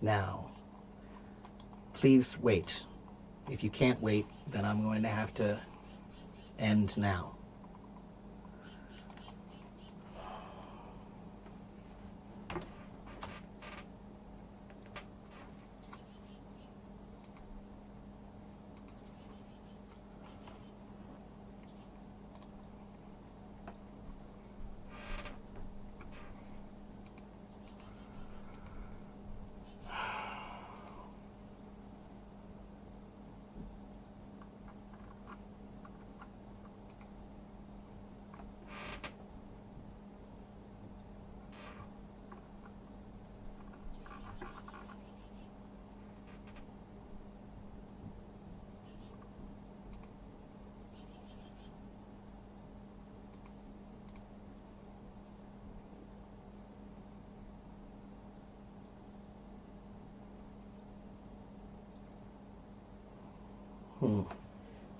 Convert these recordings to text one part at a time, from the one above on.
now. Please wait. If you can't wait, then I'm going to have to end now.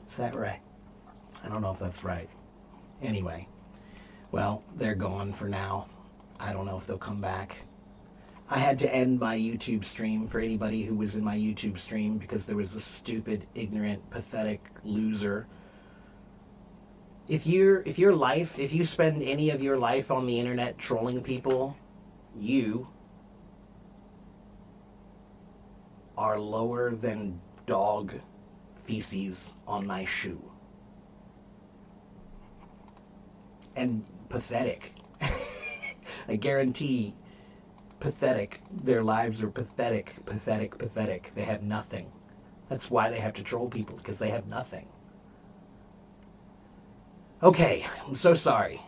Is that right? I don't know if that's right. Anyway, well, they're gone for now. I don't know if they'll come back. I had to end my YouTube stream for anybody who was in my YouTube stream because there was a stupid, ignorant, pathetic loser. If you spend any of your life on the internet trolling people, you are lower than dog feces on my shoe. And pathetic. I guarantee, pathetic. Their lives are pathetic, pathetic, pathetic. They have nothing. That's why they have to troll people, because they have nothing. Okay, I'm so sorry.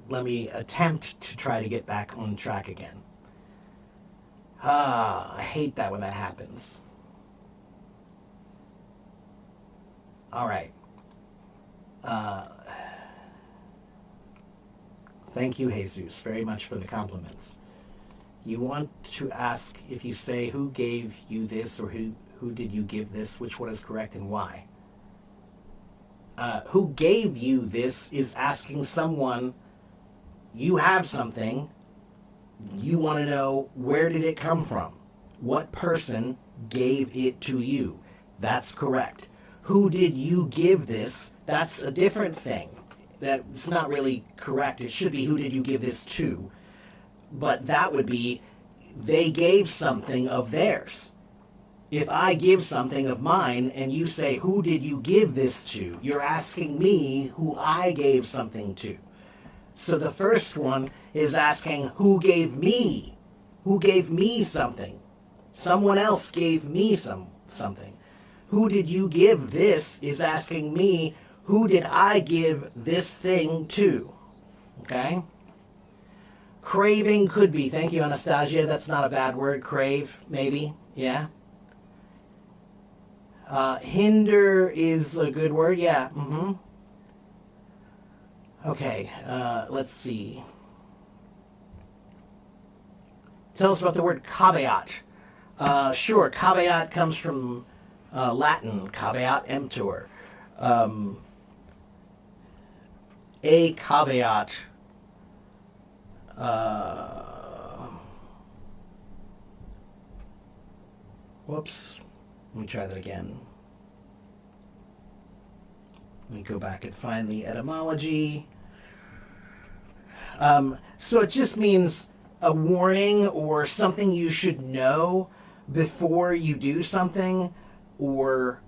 Let me attempt to try to get back on track again. I hate that when that happens. All right. Thank you, Jesus, very much for the compliments. You want to ask if you say who gave you this or who did you give this, which one is correct and why? Who gave you this is asking someone, you have something, you want to know where did it come from? What person gave it to you? That's correct. Who did you give this? That's a different thing. That's not really correct. It should be who did you give this to? But that would be they gave something of theirs. If I give something of mine and you say, who did you give this to? You're asking me who I gave something to. So the first one is asking who gave me? Who gave me something? Someone else gave me something. Who did you give this is asking me, who did I give this thing to? Okay? Craving could be. Thank you, Anastasia. That's not a bad word. Crave, maybe. Yeah. Hinder is a good word. Yeah. Mm-hmm. Okay. Let's see. Tell us about the word caveat. Sure. Caveat comes from Latin. Caveat emptor. A caveat. Whoops. Let me try that again. Let me go back and find the etymology. So it just means a warning or something you should know before you do something, or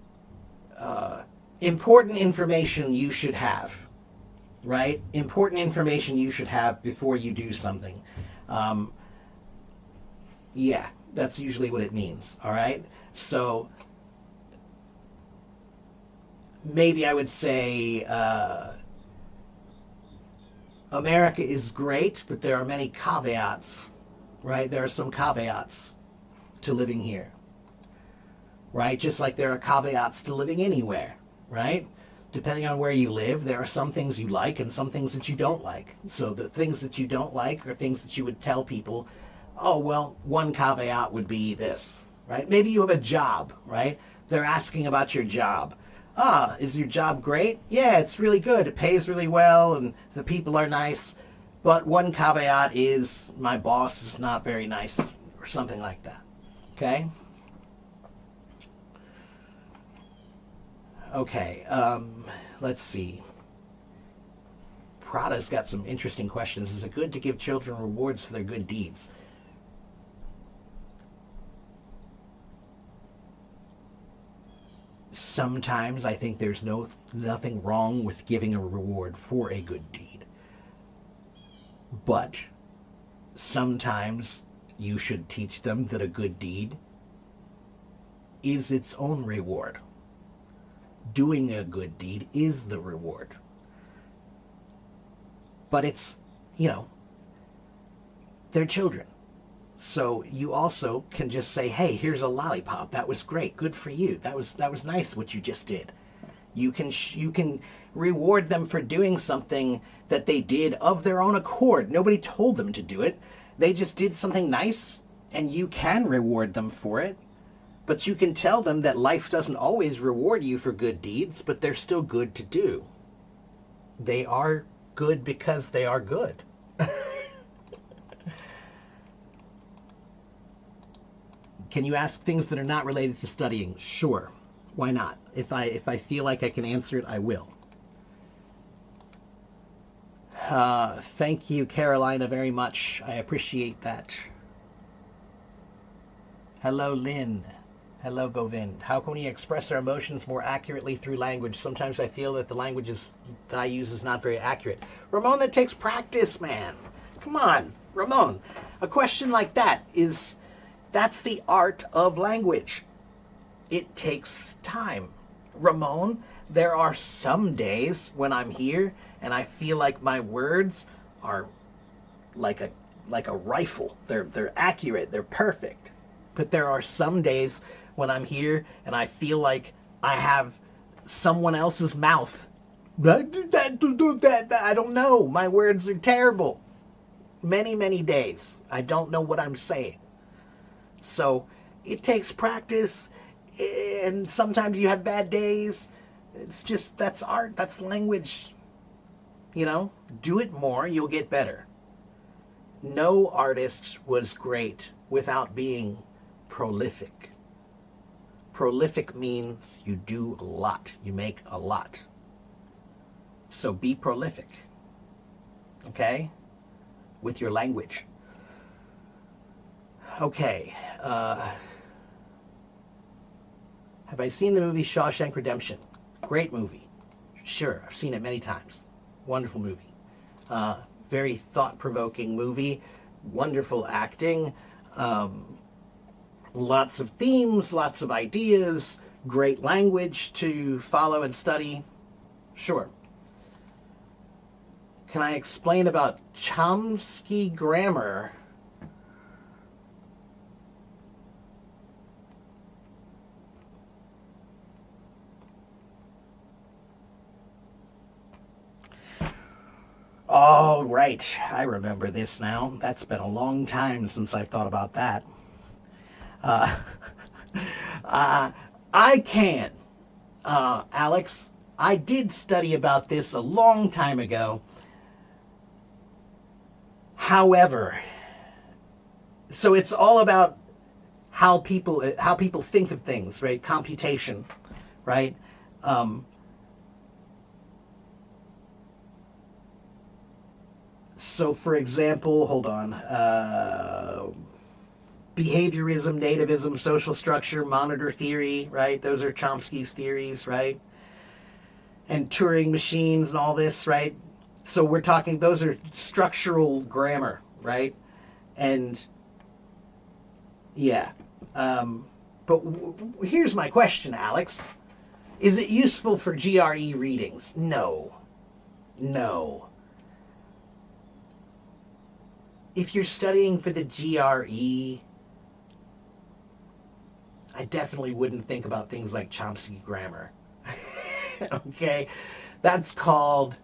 important information you should have, right? Important information you should have before you do something. Yeah, that's usually what it means, all right? So maybe I would say America is great, but there are many caveats, right? There are some caveats to living here, right? Just like there are caveats to living anywhere, right? Depending on where you live, there are some things you like and some things that you don't like. So the things that you don't like are things that you would tell people, oh, well, one caveat would be this, right? Maybe you have a job, right? They're asking about your job. Is your job great? Yeah, it's really good. It pays really well and the people are nice. But one caveat is my boss is not very nice, or something like that. Okay? Okay, let's see. Prada's got some interesting questions. Is it good to give children rewards for their good deeds? Sometimes I think there's nothing wrong with giving a reward for a good deed. But sometimes you should teach them that a good deed is its own reward. Doing a good deed is the reward. But it's, they're children. So you also can just say, hey, here's a lollipop. That was great. Good for you. That was nice what you just did. You can reward them for doing something that they did of their own accord. Nobody told them to do it. They just did something nice, and you can reward them for it. But you can tell them that life doesn't always reward you for good deeds, but they're still good to do. They are good because they are good. Can you ask things that are not related to studying? Sure. Why not? If I feel like I can answer it, I will. Thank you, Carolina, very much. I appreciate that. Hello, Lynn. Hello, Govind. How can we express our emotions more accurately through language? Sometimes I feel that the language that I use is not very accurate. Ramon, that takes practice, man. Come on, Ramon. A question like that's the art of language. It takes time. Ramon, there are some days when I'm here and I feel like my words are like a rifle. They're accurate, they're perfect. But there are some days when I'm here and I feel like I have someone else's mouth. I don't know. My words are terrible. Many, many days. I don't know what I'm saying. So it takes practice, and sometimes you have bad days. It's just, that's art, that's language. Do it more, you'll get better. No artist was great without being prolific. Prolific means you do a lot. You make a lot. So be prolific. Okay? With your language. Okay. Have I seen the movie Shawshank Redemption? Great movie. Sure, I've seen it many times. Wonderful movie. Very thought-provoking movie. Wonderful acting. Lots of themes, lots of ideas, great language to follow and study. Sure. Can I explain about Chomsky grammar? Oh, right. I remember this now. That's been a long time since I've thought about that. I can. Alex, I did study about this a long time ago. However, so it's all about how people think of things, right? Computation, right? So, for example, hold on. Behaviorism, nativism, social structure, monitor theory, right? Those are Chomsky's theories, right? And Turing machines and all this, right? So we're talking, those are structural grammar, right? And yeah. But here's my question, Alex. Is it useful for GRE readings? No. No. If you're studying for the GRE, I definitely wouldn't think about things like Chomsky grammar. Okay? That's called,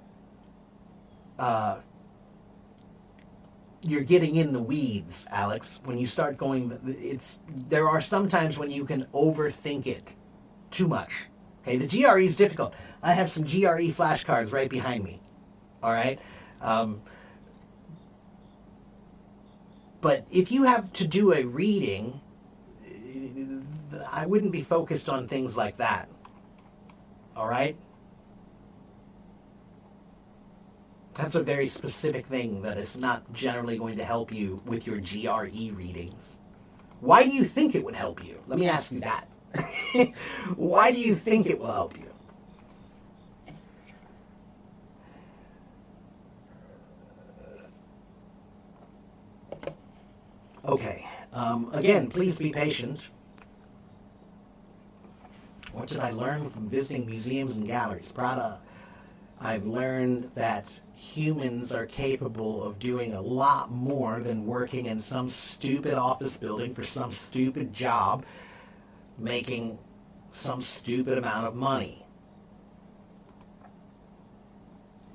you're getting in the weeds, Alex. When you start going, there are some times when you can overthink it too much. Okay? The GRE is difficult. I have some GRE flashcards right behind me. All right? But if you have to do a reading, I wouldn't be focused on things like that. All right? That's a very specific thing that is not generally going to help you with your GRE readings. Why do you think it would help you? Let me ask you that. Why do you think it will help you? Okay. Again, please be patient. What did I learn from visiting museums and galleries? Prada. I've learned that humans are capable of doing a lot more than working in some stupid office building for some stupid job, making some stupid amount of money.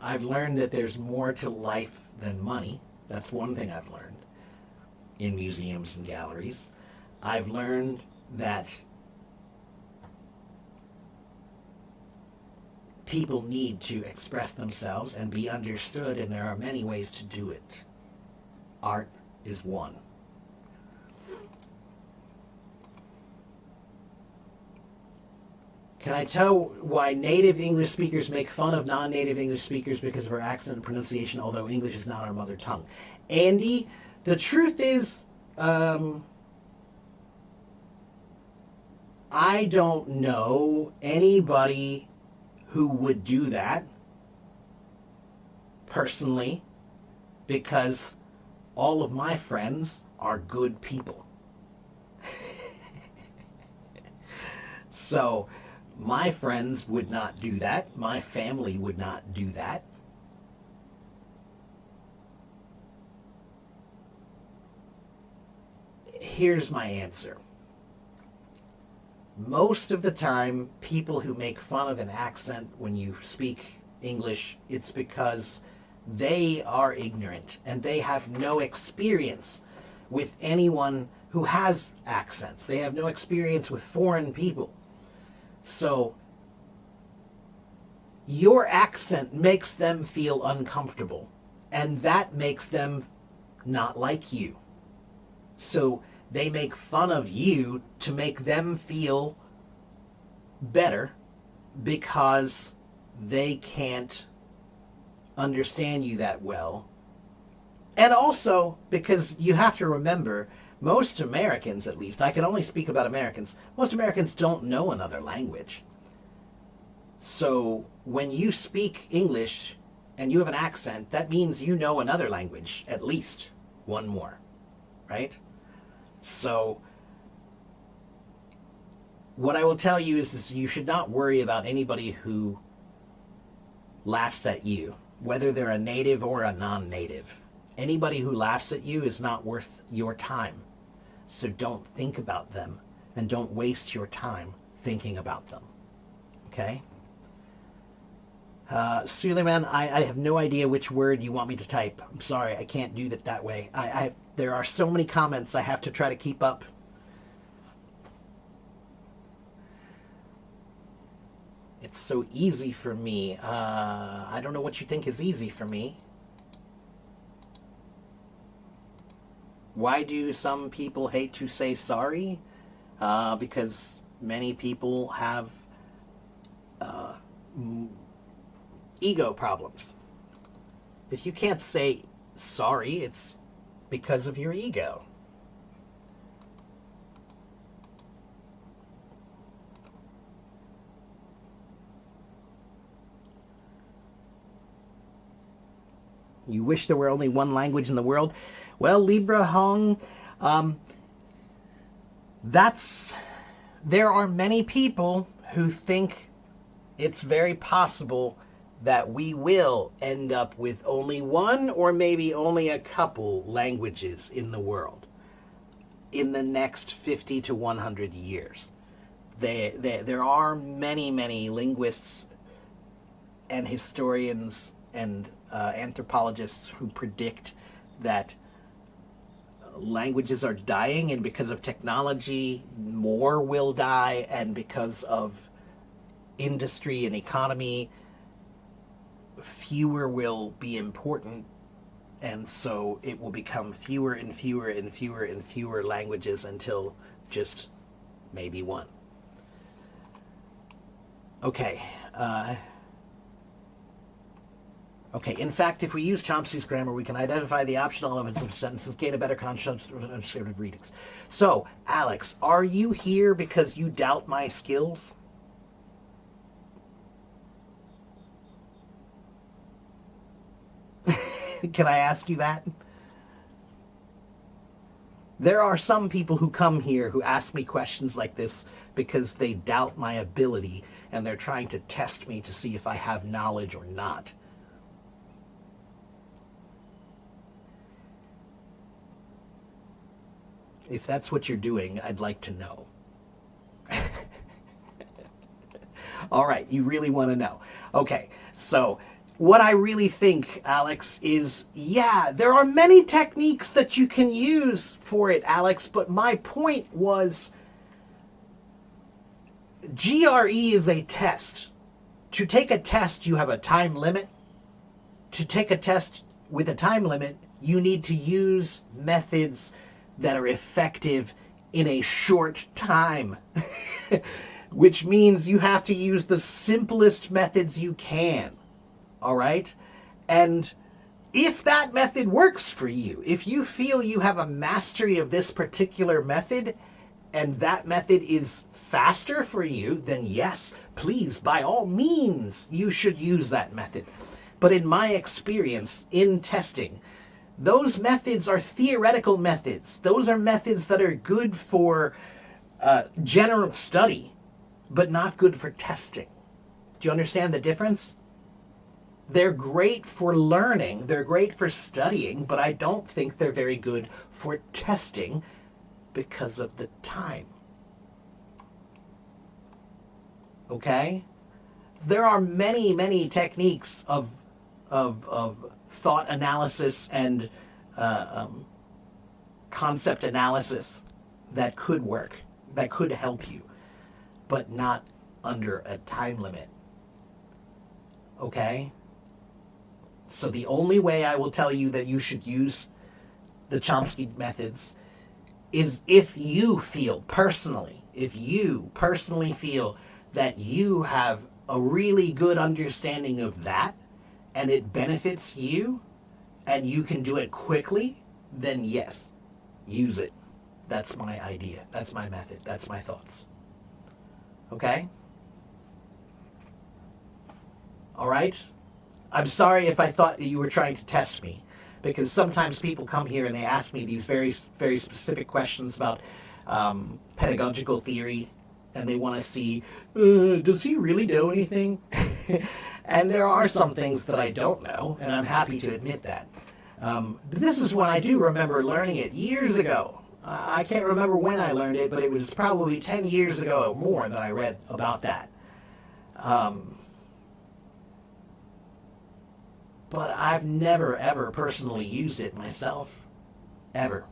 I've learned that there's more to life than money. That's one thing I've learned in museums and galleries. I've learned that people need to express themselves and be understood, and there are many ways to do it. Art is one. Can I tell why native English speakers make fun of non-native English speakers because of our accent and pronunciation, although English is not our mother tongue? Andy, the truth is, I don't know anybody who would do that personally, because all of my friends are good people. So my friends would not do that. My family would not do that. Here's my answer. Most of the time, people who make fun of an accent when you speak English, it's because they are ignorant and they have no experience with anyone who has accents. They have no experience with foreign people. So your accent makes them feel uncomfortable, and that makes them not like you. So they make fun of you to make them feel better because they can't understand you that well. And also because you have to remember, most Americans, at least, I can only speak about Americans, most Americans don't know another language. So when you speak English and you have an accent, that means you know another language, at least one more, right? So what I will tell you is you should not worry about anybody who laughs at you, whether they're a native or a non-native. Anybody who laughs at you is not worth your time. So don't think about them, and don't waste your time thinking about them. Okay? Suleiman, I have no idea which word you want me to type. I'm sorry, I can't do that way. There are so many comments I have to try to keep up. It's so easy for me. I don't know what you think is easy for me. Why do some people hate to say sorry? Because many people have ego problems. If you can't say sorry, it's because of your ego. You wish there were only one language in the world? Well, Libra Hong, there are many people who think it's very possible that we will end up with only one or maybe only a couple languages in the world in the next 50 to 100 years. There are many, many linguists and historians and anthropologists who predict that languages are dying, and because of technology, more will die, and because of industry and economy, fewer will be important And so it will become fewer and fewer and fewer and fewer languages until just maybe one. Okay. Okay, in fact, if we use Chomsky's grammar, we can identify the optional elements of sentences, gain a better concept of understanding readings. So, Alex, are you here because you doubt my skills? Can I ask you that? There are some people who come here who ask me questions like this because they doubt my ability and they're trying to test me to see if I have knowledge or not. If that's what you're doing, I'd like to know. All right, you really want to know. Okay, so what I really think, Alex, is yeah, there are many techniques that you can use for it, Alex, but my point was GRE is a test. To take a test, you have a time limit. To take a test with a time limit, you need to use methods that are effective in a short time, which means you have to use the simplest methods you can. All right? And if that method works for you, if you feel you have a mastery of this particular method and that method is faster for you, then yes, please, by all means, you should use that method. But in my experience in testing, those methods are theoretical methods. Those are methods that are good for general study, but not good for testing. Do you understand the difference? They're great for learning, they're great for studying, but I don't think they're very good for testing because of the time. Okay? There are many, many techniques of thought analysis and concept analysis that could work, that could help you, but not under a time limit. Okay? So the only way I will tell you that you should use the Chomsky methods is if you feel personally, feel that you have a really good understanding of that and it benefits you and you can do it quickly, then yes, use it. That's my idea. That's my method. That's my thoughts. Okay? All right? I'm sorry if I thought that you were trying to test me, because sometimes people come here and they ask me these very, very specific questions about pedagogical theory, and they want to see, does he really know anything? And there are some things that I don't know, and I'm happy to admit that. This is when I do remember learning it years ago. I can't remember when I learned it, but it was probably 10 years ago or more that I read about that. But I've never, ever personally used it myself. Ever.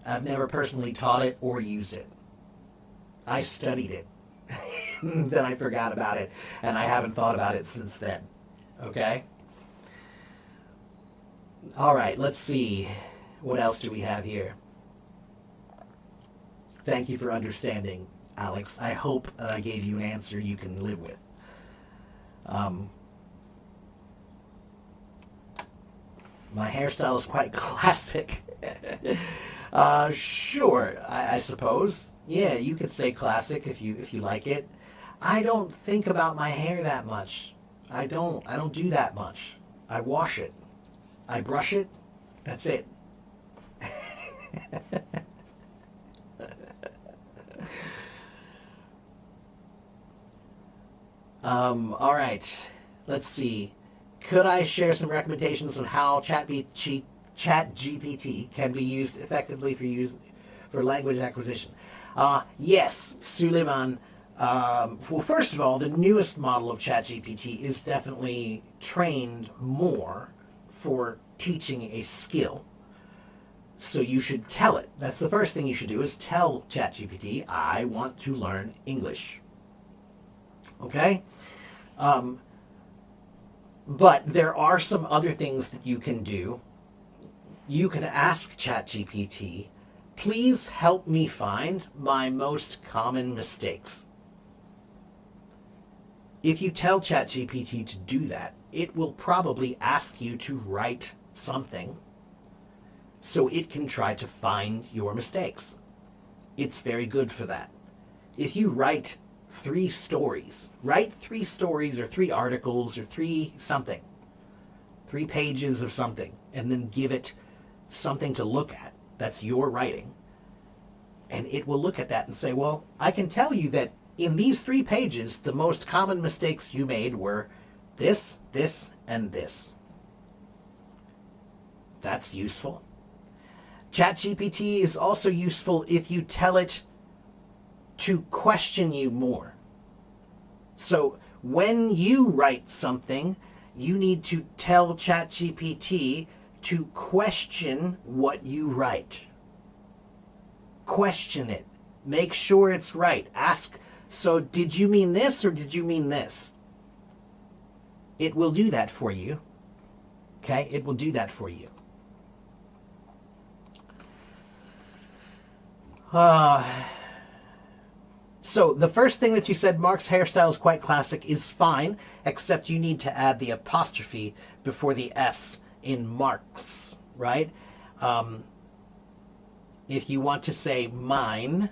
I've never personally taught it or used it. I studied it. Then I forgot about it, and I haven't thought about it since then. Okay? All right, let's see. What else do we have here? Thank you for understanding, Alex. I hope I gave you an answer you can live with. My hairstyle is quite classic. Sure, I suppose. Yeah, you could say classic if you like it. I don't think about my hair that much. I don't do that much. I wash it. I brush it. That's it. All right. Let's see. Could I share some recommendations on how ChatGPT can be used effectively for language acquisition? Yes, Suleiman. Well, first of all, the newest model of ChatGPT is definitely trained more for teaching a skill. So you should tell it. That's the first thing you should do, is tell ChatGPT, I want to learn English. Okay? But there are some other things that you can do. you can ask ChatGPT, please help me find my most common mistakes. If you tell ChatGPT to do that, it will probably ask you to write something so it can try to find your mistakes. It's very good for that. If you write 3 stories or 3 articles or 3 something, 3 pages of something, and then give it something to look at that's your writing, and it will look at that and say, well, I can tell you that in these 3 pages, the most common mistakes you made were this, this, and this. That's useful. ChatGPT is also useful if you tell it to question you more. So when you write something, you need to tell ChatGPT to question what you write. Question it. Make sure it's right. Ask, so did you mean this or did you mean this? It will do that for you. Okay? It will do that for you. So the first thing that you said, Mark's hairstyle is quite classic, is fine, except you need to add the apostrophe before the S in Mark's, right? If you want to say mine,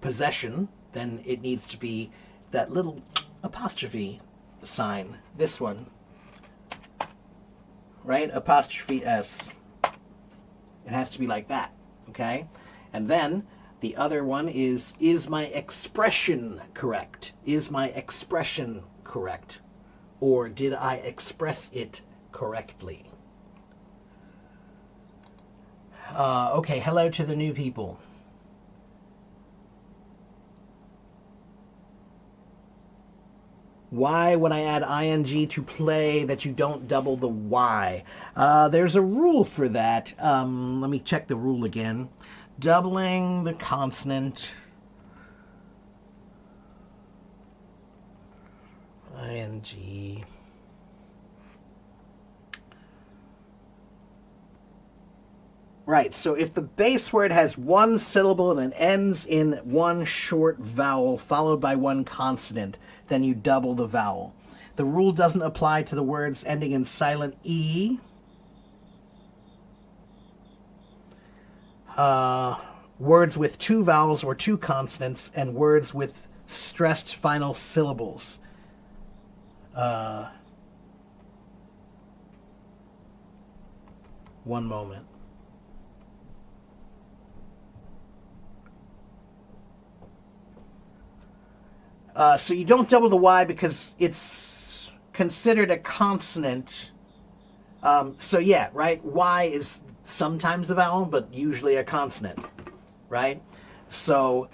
possession, then it needs to be that little apostrophe sign, this one, right? Apostrophe S. It has to be like that, okay? And then the other one is my expression correct? Is my expression correct? Or did I express it correctly? Okay, hello to the new people. Why, when I add ing to play, that you don't double the Y? There's a rule for that. Let me check the rule again. Doubling the consonant. Ing. Right, so if the base word has 1 syllable and it ends in 1 short vowel followed by 1 consonant, then you double the vowel. The rule doesn't apply to the words ending in silent E. Words with 2 vowels or 2 consonants, and words with stressed final syllables. One moment. So you don't double the Y because it's considered a consonant. So yeah, right? Y is sometimes a vowel, but usually a consonant, right? So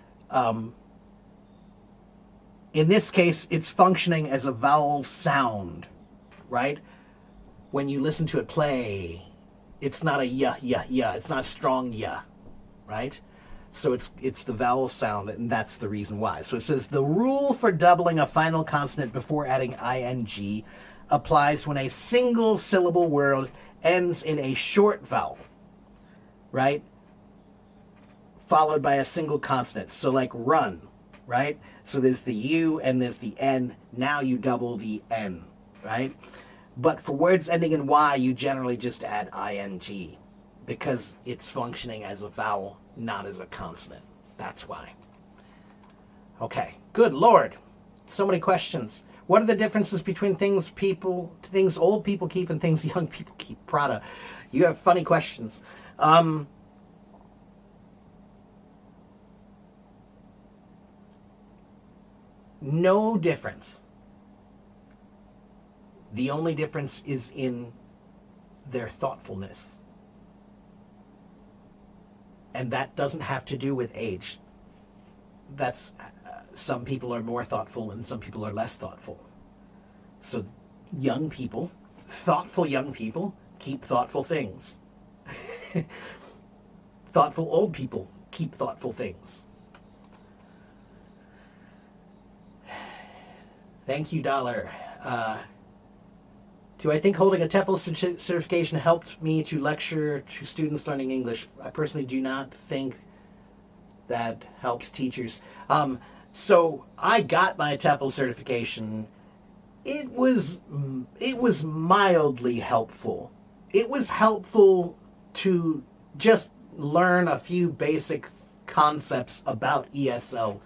in this case, it's functioning as a vowel sound, right? When you listen to it play, it's not a yeah. It's not a strong yeah, right? So it's the vowel sound, and that's the reason why. So it says the rule for doubling a final consonant before adding ing applies when a single syllable word ends in a short vowel, right? Followed by a single consonant. So like run, right? So there's the U and there's the N. Now you double the N, right? But for words ending in Y, you generally just add ing because it's functioning as a vowel, not as a consonant. That's why. Okay, good Lord. So many questions. What are the differences between things old people keep and things young people keep? Prada, you have funny questions. No difference. The only difference is in their thoughtfulness. And that doesn't have to do with age. That's some people are more thoughtful and some people are less thoughtful. So young people, thoughtful young people, keep thoughtful things. Thoughtful old people keep thoughtful things. Thank you, Dollar. Do I think holding a TEFL certification helped me to lecture to students learning English? I personally do not think that helps teachers. So I got my TEFL certification. It was mildly helpful. It was helpful to just learn a few basic concepts about ESL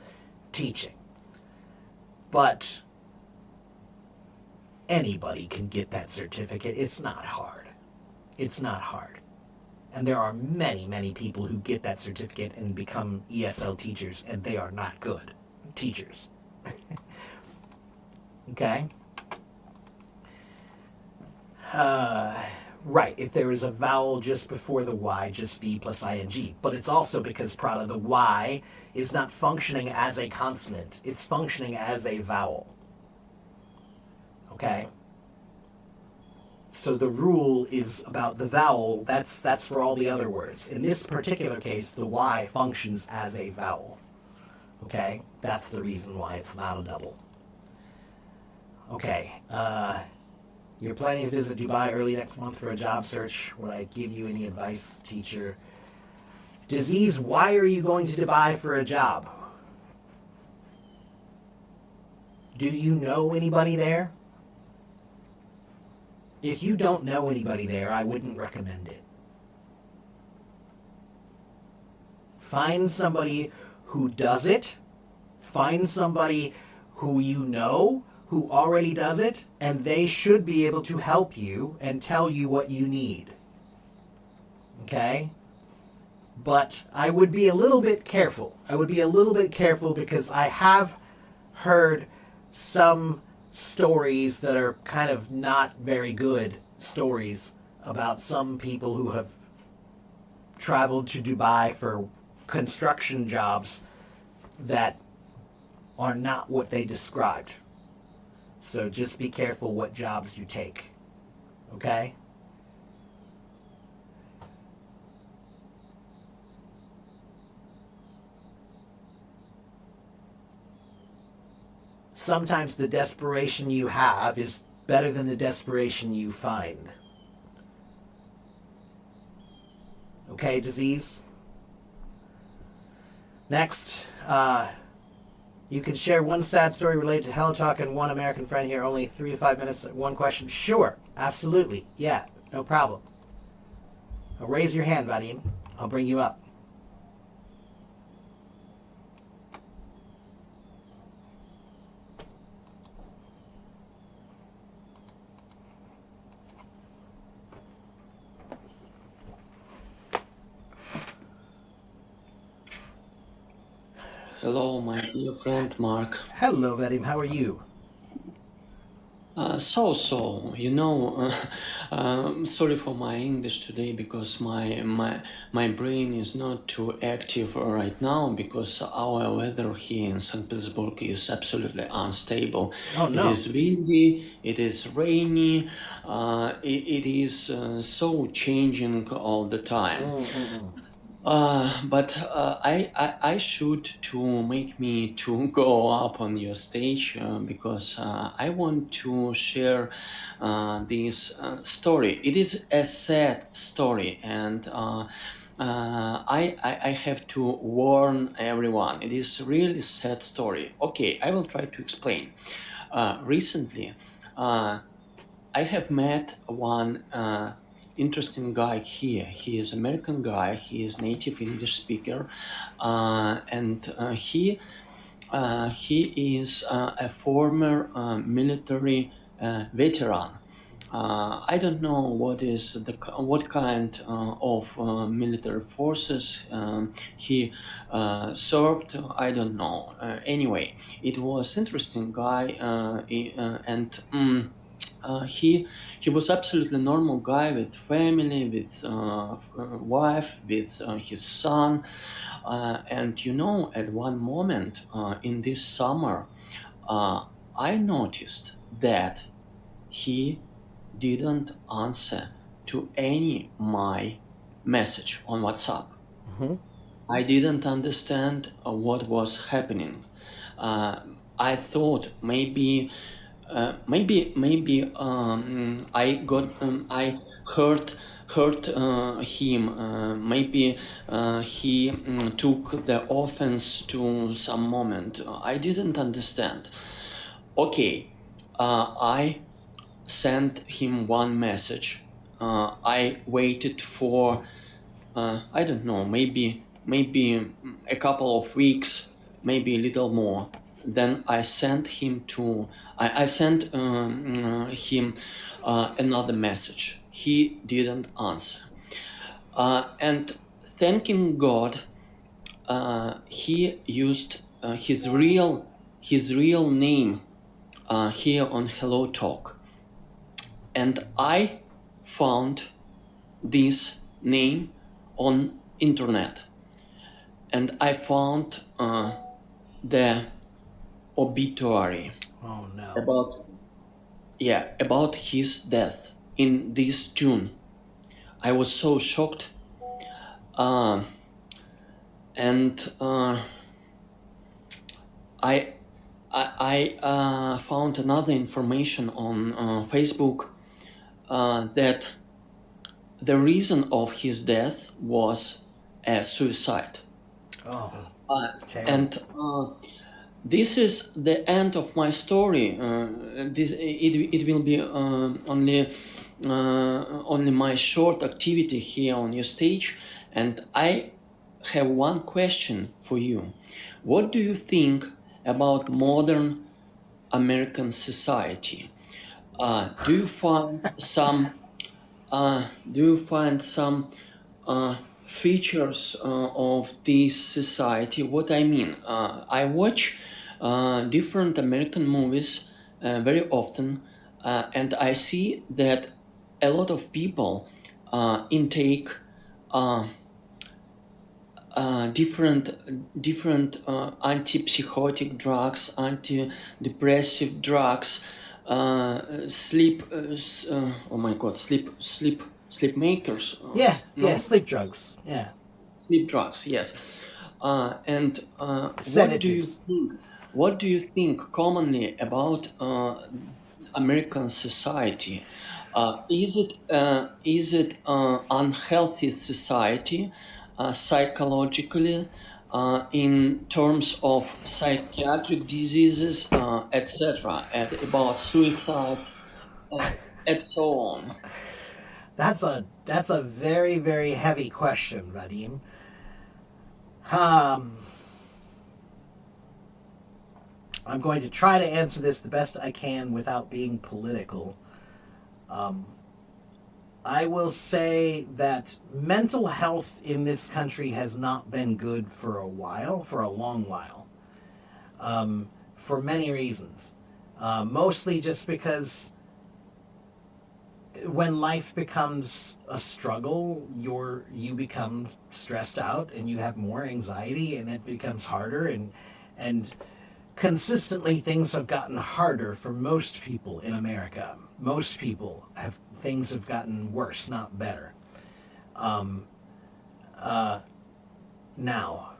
teaching. But anybody can get that certificate. It's not hard. It's not hard. And there are many, many people who get that certificate and become ESL teachers, and they are not good teachers. Okay? Right, if there is a vowel just before the Y, just V plus ing. But it's also because, Prada, the Y is not functioning as a consonant. It's functioning as a vowel. Okay? So the rule is about the vowel. That's for all the other words. In this particular case, the Y functions as a vowel. Okay? That's the reason why it's not a double. Okay. You're planning to visit Dubai early next month for a job search. Would I give you any advice, teacher? Disease, why are you going to Dubai for a job? Do you know anybody there? If you don't know anybody there, I wouldn't recommend it. Find somebody who does it. Find somebody who you know who already does it, and they should be able to help you and tell you what you need. Okay? But I would be a little bit careful. I would be a little bit careful because I have heard some stories that are kind of not very good stories about some people who have traveled to Dubai for construction jobs that are not what they described. So just be careful what jobs you take. Okay? Sometimes the desperation you have is better than the desperation you find. Okay, disease? Next, you can share one sad story related to Hello Talk and one American friend here. Only 3 to 5 minutes. One question. Sure. Absolutely. Yeah. No problem. Raise your hand, Vadim. I'll bring you up. Hello, my dear friend Mark. Hello, Vadim. How are you? Sorry for my English today because my brain is not too active right now because our weather here in St. Petersburg is absolutely unstable. Oh, no. It is windy, it is rainy, it is so changing all the time. But I should to make me to go up on your stage because I want to share this story. It is a sad story, and I have to warn everyone. It is really sad story. Okay, I will try to explain. Recently, I have met one interesting guy here. He is American guy. He is native English speaker, and he is a former military veteran. I don't know what kind of military forces he served. I don't know. Anyway, it was interesting guy, and. He was absolutely normal guy with family, with wife, with his son, and at one moment in this summer, I noticed that he didn't answer to any my message on WhatsApp. Mm-hmm. I didn't understand what was happening. I thought maybe maybe I hurt him. Maybe he took the offense to some moment. I didn't understand. Okay, I sent him one message. I waited for I don't know, maybe a couple of weeks, maybe a little more. Then I sent him him another message. He didn't answer. And thanking God, he used his real name here on Hello Talk, and I found this name on internet, and I found the obituary Oh no. about his death in this June. I was so shocked, and I found another information on Facebook that the reason of his death was a suicide. Oh, terrible. And this is the end of my story. It will be only my short activity here on your stage, and I have one question for you. What do you think about modern American society? Do you find some features of this society? What I mean, I watch different American movies very often, and I see that a lot of people intake different antipsychotic drugs, antidepressive drugs, sleep makers. Yeah, No? sleep drugs. Yeah. Sleep drugs, yes. And Sedatives. what do you think commonly about American society? Is it unhealthy society psychologically, in terms of psychiatric diseases, etc., and about suicide, and so on? That's a very, very heavy question, Vadim. Um, I'm going to try to answer this the best I can without being political. I will say that mental health in this country has not been good for a while, for a long while, for many reasons. Mostly just because when life becomes a struggle, you become stressed out and you have more anxiety, and it becomes harder, and consistently things have gotten harder for most people in America. Most people have things have gotten worse, not better. Now,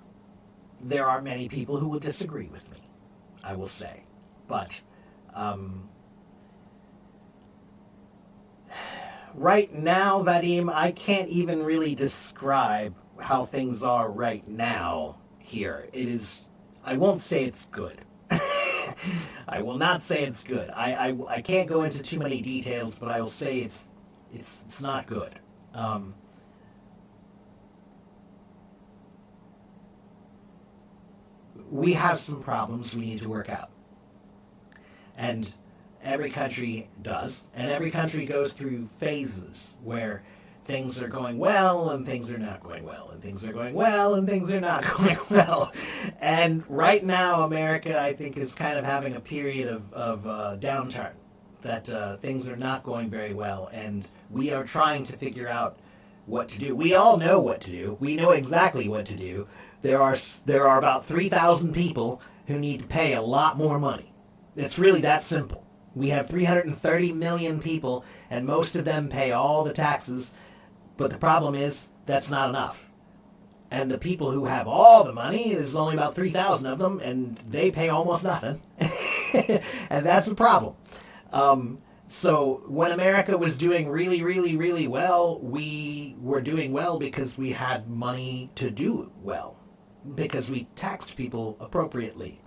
there are many people who will disagree with me, I will say, but right now, Vadim, I can't even really describe how things are right now here. It is, I won't say it's good. I will not say it's good. I can't go into too many details, but I will say it's not good. We have some problems we need to work out. And every country does, and every country goes through phases where things are going well and things are not going well, and things are going well and things are not going well. And right now, America, I think, is kind of having a period of downturn, that things are not going very well, and we are trying to figure out what to do. We all know what to do. We know exactly what to do. There are about 3,000 people who need to pay a lot more money. It's really that simple. We have 330 million people, and most of them pay all the taxes, but the problem is that's not enough. And the people who have all the money, there's only about 3,000 of them, and they pay almost nothing. And that's the problem. So when America was doing really, really, really well, we were doing well because we had money to do well, because we taxed people appropriately.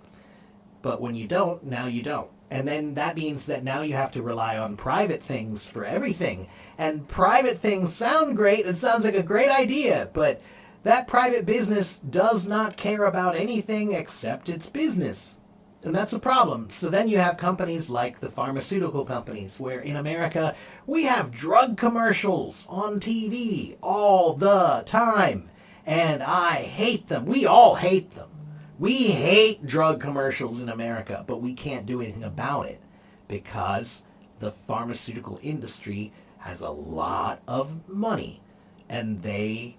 But when you don't, now you don't. And then that means that now you have to rely on private things for everything. And private things sound great. It sounds like a great idea, but that private business does not care about anything except its business. And that's a problem. So then you have companies like the pharmaceutical companies, where in America we have drug commercials on TV all the time. And I hate them. We all hate them. We hate drug commercials in America, but we can't do anything about it because the pharmaceutical industry has a lot of money and they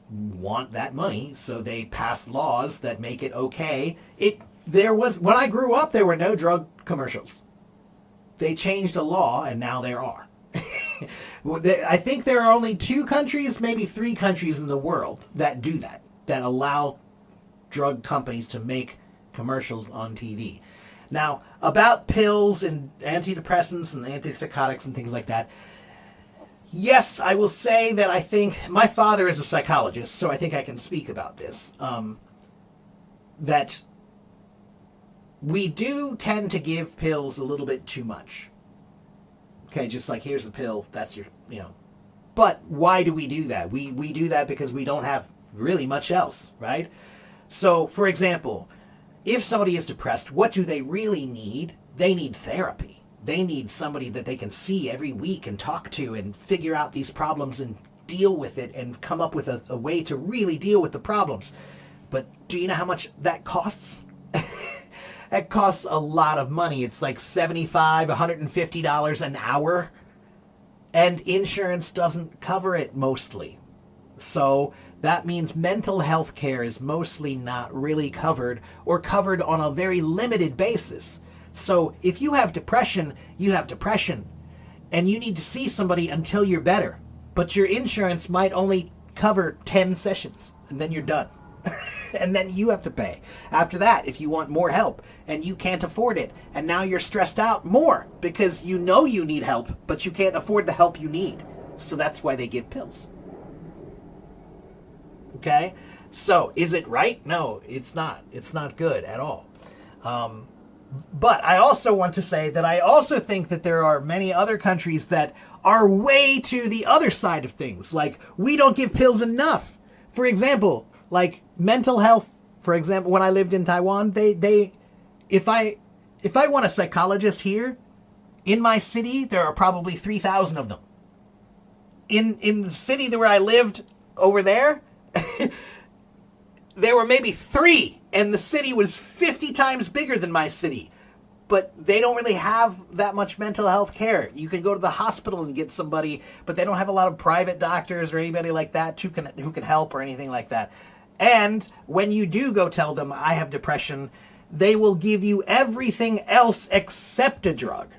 want that money, so they pass laws that make it okay. When I grew up, there were no drug commercials. They changed a law and now there are. I think there are only 2 countries, maybe 3 countries in the world that do that allow drug companies to make commercials on TV. Now, about pills and antidepressants and antipsychotics and things like that, yes, I will say that I think my father is a psychologist, so I think I can speak about this. That we do tend to give pills a little bit too much. Okay, just like here's a pill, that's your, But why do we do that? We do that because we don't have really much else, right? So, for example, if somebody is depressed, what do they really need? They need therapy. They need somebody that they can see every week and talk to and figure out these problems and deal with it and come up with a way to really deal with the problems. But do you know how much that costs? That costs a lot of money. It's like $75, $150 an hour. And insurance doesn't cover it mostly. So that means mental health care is mostly not really covered or covered on a very limited basis. So if you have depression, you have depression. And you need to see somebody until you're better. But your insurance might only cover 10 sessions. And then you're done. And then you have to pay after that if you want more help. And you can't afford it. And now you're stressed out more because you know you need help, but you can't afford the help you need. So that's why they give pills. Okay? So, is it right? No, it's not. It's not good at all. But I also want to say that I also think that there are many other countries that are way to the other side of things. Like, we don't give pills enough. For example, like mental health, for example, when I lived in Taiwan, if I want a psychologist here, in my city, there are probably 3,000 of them. In the city where I lived over there, there were maybe 3, and the city was 50 times bigger than my city. But they don't really have that much mental health care. You can go to the hospital and get somebody, but they don't have a lot of private doctors or anybody like that who can help or anything like that. And when you do go tell them, I have depression, they will give you everything else except a drug.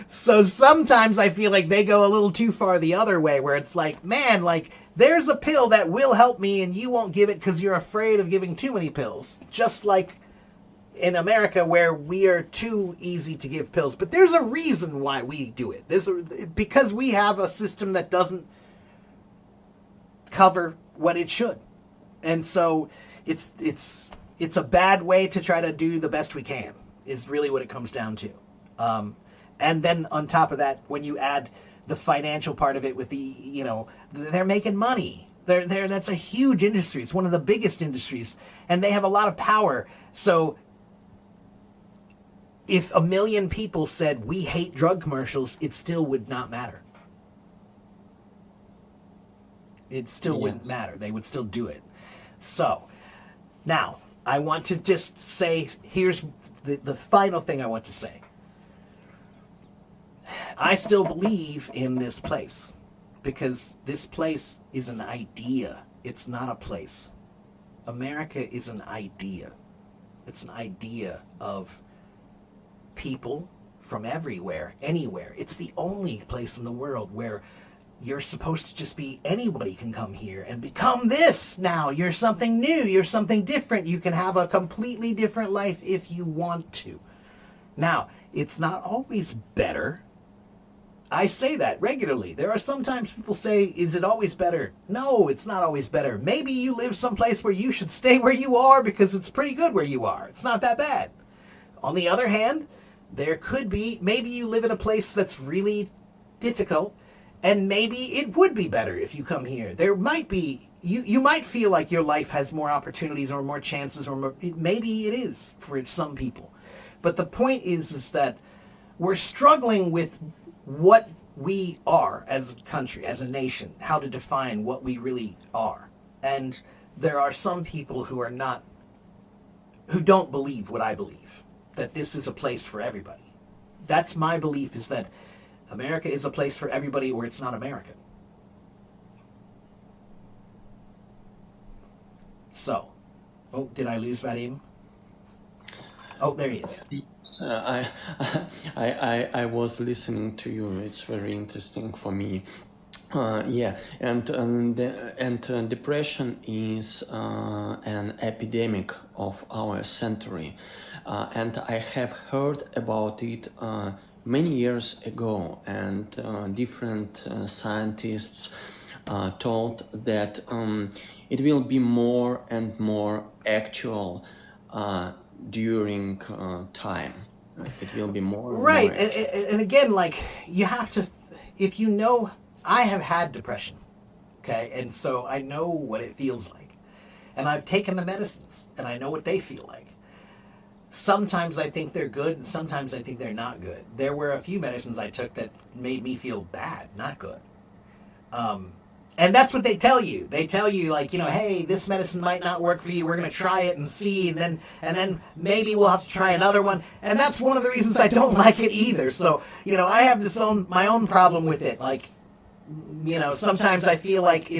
So sometimes I feel like they go a little too far the other way, where it's like, man, like, there's a pill that will help me and you won't give it because you're afraid of giving too many pills. Just like in America, where we are too easy to give pills. But there's a reason why we do it. Because we have a system that doesn't cover what it should. And so it's a bad way to try to do the best we can, is really what it comes down to. And then on top of that, when you add the financial part of it with they're making money. That's a huge industry. It's one of the biggest industries, and they have a lot of power. So if 1 million people said we hate drug commercials, it still would not matter. It still wouldn't matter. They would still do it. So now I want to just say, here's the final thing I want to say. I still believe in this place because this place is an idea. It's not a place. America is an idea. It's an idea of people from everywhere, anywhere. It's the only place in the world where you're supposed to just be, anybody can come here and become this now. You're something new. You're something different. You can have a completely different life if you want to. Now, It's not always better. I say that regularly. There are sometimes people say, is it always better? No, it's not always better. Maybe you live someplace where you should stay where you are because it's pretty good where you are. It's not that bad. On the other hand, there could be, maybe you live in a place that's really difficult, and maybe it would be better if you come here. There might be, you might feel like your life has more opportunities or more chances, or more, maybe it is for some people. But the point is that we're struggling with what we are as a country, as a nation, how to define what we really are. And there are some people who don't believe what I believe, that this is a place for everybody. That's my belief, is that America is a place for everybody, or it's not America. So, did I lose Vadim? Oh, there he is. I was listening to you. It's very interesting for me. Yeah, and depression is an epidemic of our century, and I have heard about it many years ago, and different scientists told that it will be more and more actual during time. It will be more and Right, more actual. and again, like, you have to, if you know, I have had depression, okay, and so I know what it feels like, and I've taken the medicines, and I know what they feel like. Sometimes I think they're good, and sometimes I think they're not good. There were a few medicines I took that made me feel bad, not good. And that's what they tell you. They tell you, like, hey, this medicine might not work for you. We're going to try it and see, and then maybe we'll have to try another one. And that's one of the reasons I don't like it either. So, I have my own problem with it. Like, sometimes I feel like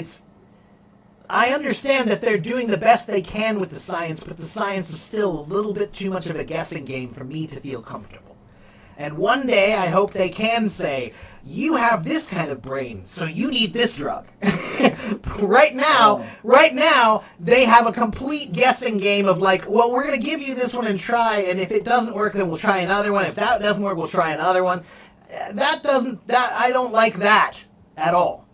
I understand that they're doing the best they can with the science, but the science is still a little bit too much of a guessing game for me to feel comfortable. And one day I hope they can say, you have this kind of brain, so you need this drug. Right now, they have a complete guessing game of like, well, we're going to give you this one and try, and if it doesn't work, then we'll try another one. If that doesn't work, we'll try another one. I don't like that at all.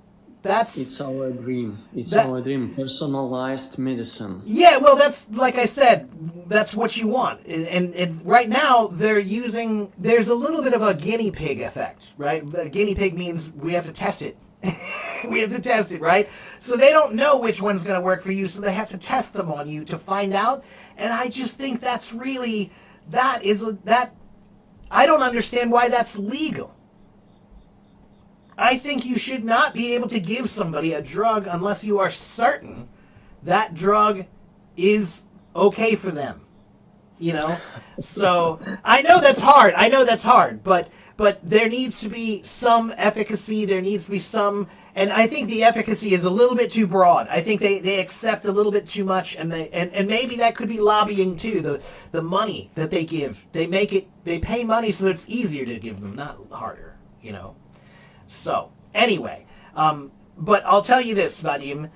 It's our dream. It's our dream. Personalized medicine. Yeah, well, that's, like I said, that's what you want. And right now, there's a little bit of a guinea pig effect, right? The guinea pig means we have to test it. We have to test it, right? So they don't know which one's going to work for you, so they have to test them on you to find out. And I just think that's really, I don't understand why that's legal. I think you should not be able to give somebody a drug unless you are certain that drug is okay for them. So I know that's hard, but there needs to be some efficacy. There needs to be some, and I think the efficacy is a little bit too broad. I think they accept a little bit too much, and maybe that could be lobbying too. The money that they give, they pay money so that it's easier to give them, not harder. So, anyway, but I'll tell you this, Vadim,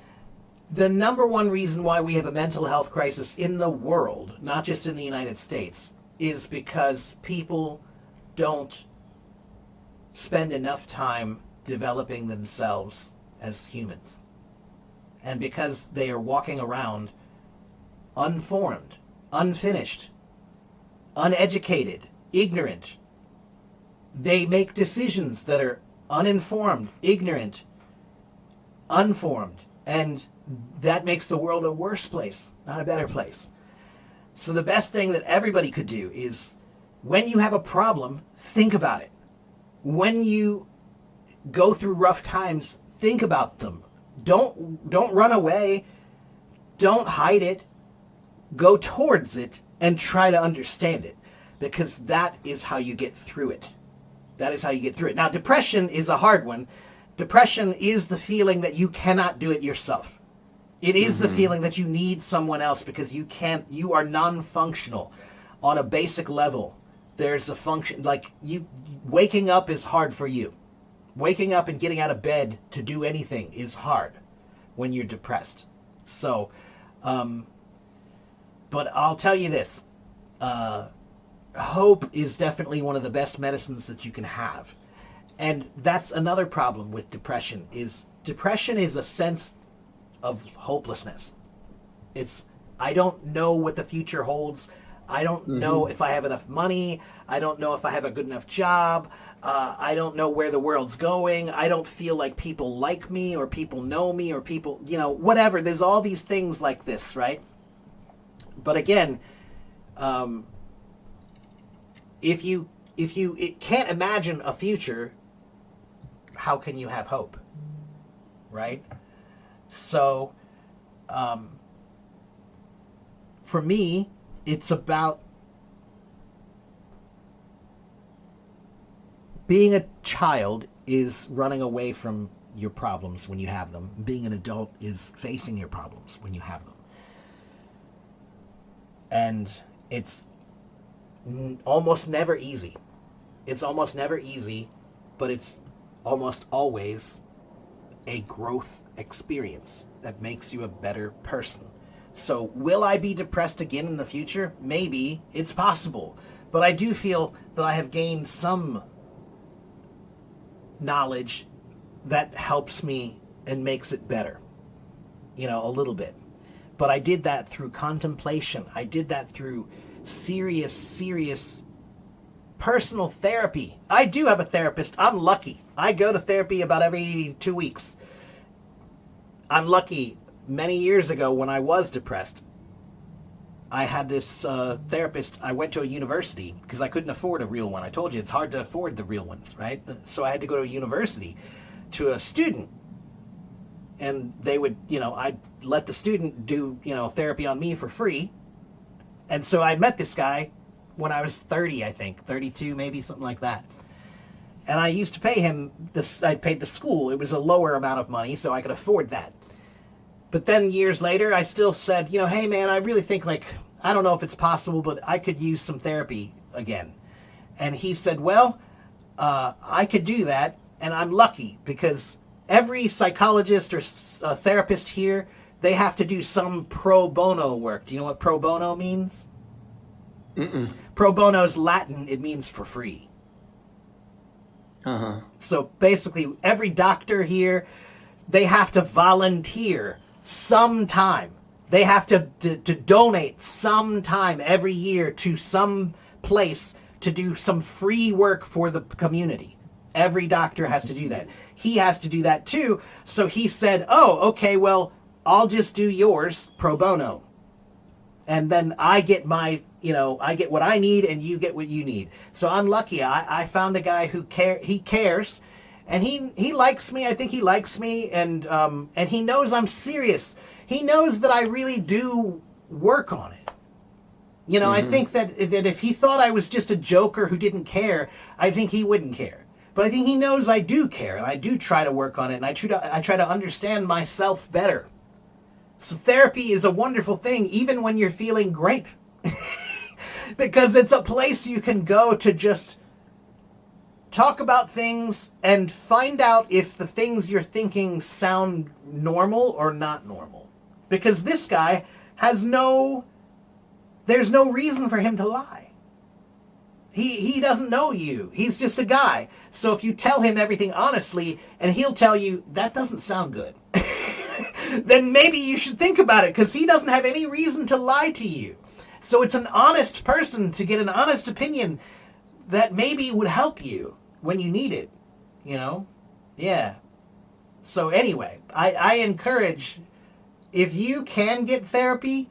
the number one reason why we have a mental health crisis in the world, not just in the United States, is because people don't spend enough time developing themselves as humans. And because they are walking around unformed, unfinished, uneducated, ignorant, they make decisions that are uninformed, ignorant, unformed, and that makes the world a worse place, not a better place. So the best thing that everybody could do is, when you have a problem, think about it. When you go through rough times, think about them. Don't run away. Don't hide it. Go towards it and try to understand it, because that is how you get through it. That is how you get through it. Now, depression is a hard one. Depression is the feeling that you cannot do it yourself. It is the feeling that you need someone else because you are non-functional on a basic level. There's a function, like waking up is hard for you. Waking up and getting out of bed to do anything is hard when you're depressed. So, but I'll tell you this. hope is definitely one of the best medicines that you can have. And that's another problem with depression is a sense of hopelessness. It's, I don't know what the future holds. I don't know if I have enough money. I don't know if I have a good enough job. I don't know where the world's going. I don't feel like people like me or people know me or people, whatever. There's all these things like this, right? But again, if you can't imagine a future, how can you have hope, right? So, for me, it's about being a child is running away from your problems when you have them. Being an adult is facing your problems when you have them. And it's almost never easy. It's almost never easy, but it's almost always a growth experience that makes you a better person. So will I be depressed again in the future? Maybe. It's possible. But I do feel that I have gained some knowledge that helps me and makes it better. A little bit. But I did that through contemplation. I did that through serious personal therapy. I do have a therapist. I'm lucky. I go to therapy about every 2 weeks. I'm lucky. Many years ago when I was depressed, I had this therapist. I went to a university because I couldn't afford a real one. I told you it's hard to afford the real ones, right? So I had to go to a university to a student. And they would, I'd let the student do, therapy on me for free. And so I met this guy when I was 30, I think, 32, maybe, something like that. And I used to pay him, I paid the school. It was a lower amount of money, so I could afford that. But then years later, I still said, hey man, I really think I don't know if it's possible, but I could use some therapy again. And he said, well, I could do that. And I'm lucky because every psychologist or therapist here, they have to do some pro bono work. Do you know what pro bono means? Mm-mm. Pro bono is Latin. It means for free. Uh-huh. So basically, every doctor here, they have to volunteer some time. They have to donate some time every year to some place to do some free work for the community. Every doctor has to do that. He has to do that too. So he said, oh, okay, well, I'll just do yours pro bono. And then I get I get what I need and you get what you need. So I'm lucky. I found a guy who he cares. And he likes me. I think he likes me, and he knows I'm serious. He knows that I really do work on it. I think that if he thought I was just a joker who didn't care, I think he wouldn't care. But I think he knows I do care, and I do try to work on it, and I try to understand myself better. So therapy is a wonderful thing, even when you're feeling great, because it's a place you can go to just talk about things and find out if the things you're thinking sound normal or not normal. Because this guy there's no reason for him to lie. He doesn't know you. He's just a guy. So if you tell him everything honestly and he'll tell you, that doesn't sound good, then maybe you should think about it because he doesn't have any reason to lie to you. So it's an honest person to get an honest opinion that maybe would help you when you need it, Yeah. So anyway, I encourage, if you can get therapy,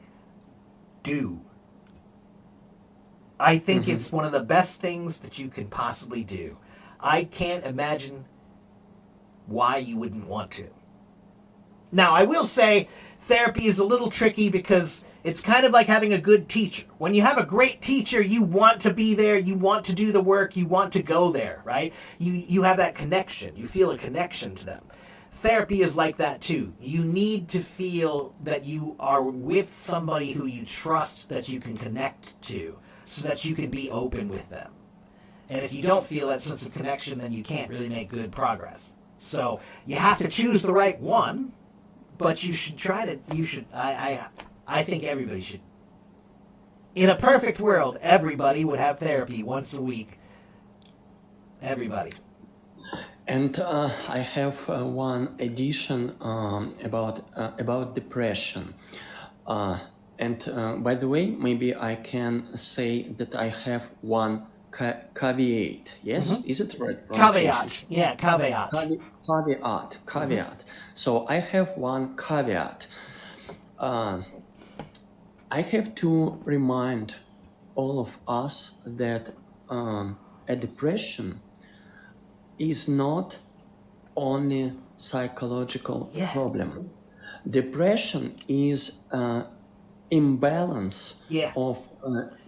do. I think it's one of the best things that you can possibly do. I can't imagine why you wouldn't want to. Now, I will say therapy is a little tricky because it's kind of like having a good teacher. When you have a great teacher, you want to be there, you want to do the work, you want to go there, right? You have that connection. You feel a connection to them. Therapy is like that too. You need to feel that you are with somebody who you trust, that you can connect to, so that you can be open with them. And if you don't feel that sense of connection, then you can't really make good progress. So you have to choose the right one, but you should I think everybody should In a perfect world, everybody would have therapy once a week. Everybody. And I have one addition about depression. Uh, and by the way, maybe I can say that I have one caveat. Yes, is it right pronunciation? Caveat. Yeah, caveat. Caveat. So I have one caveat. Uh, I have to remind all of us that a depression is not only psychological Yeah. problem. Depression is imbalance Yeah. of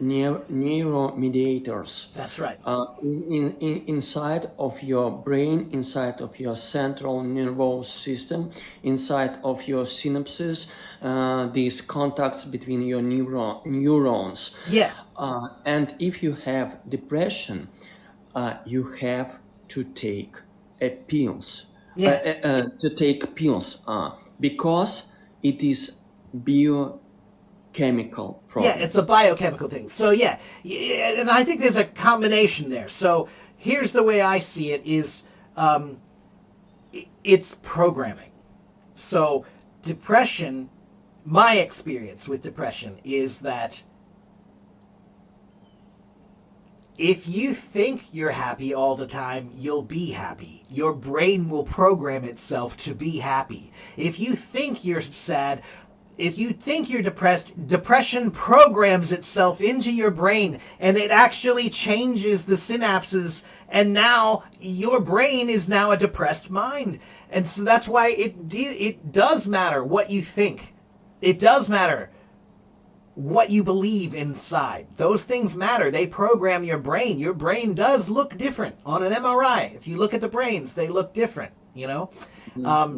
neuromediators That's right. inside of your brain, inside of your central nervous system, inside of your synapses, these contacts between your neurons. Yeah. And if you have depression, you have to take pills. Yeah. To take pills because it is biochemical problem. Yeah, it's a biochemical thing. So yeah, and I think there's a combination there. So here's the way I see it: is it's programming. So depression, my experience with depression is that if you think you're happy all the time, you'll be happy. Your brain will program itself to be happy. If you think you're sad, if you think you're depressed, depression programs itself into your brain and it actually changes the synapses, and now your brain is now a depressed mind. And so that's why it does matter what you think. It does matter what you believe inside. Those things matter. They program your brain. Your brain does look different on an MRI. If you look at the brains, they look different, you know?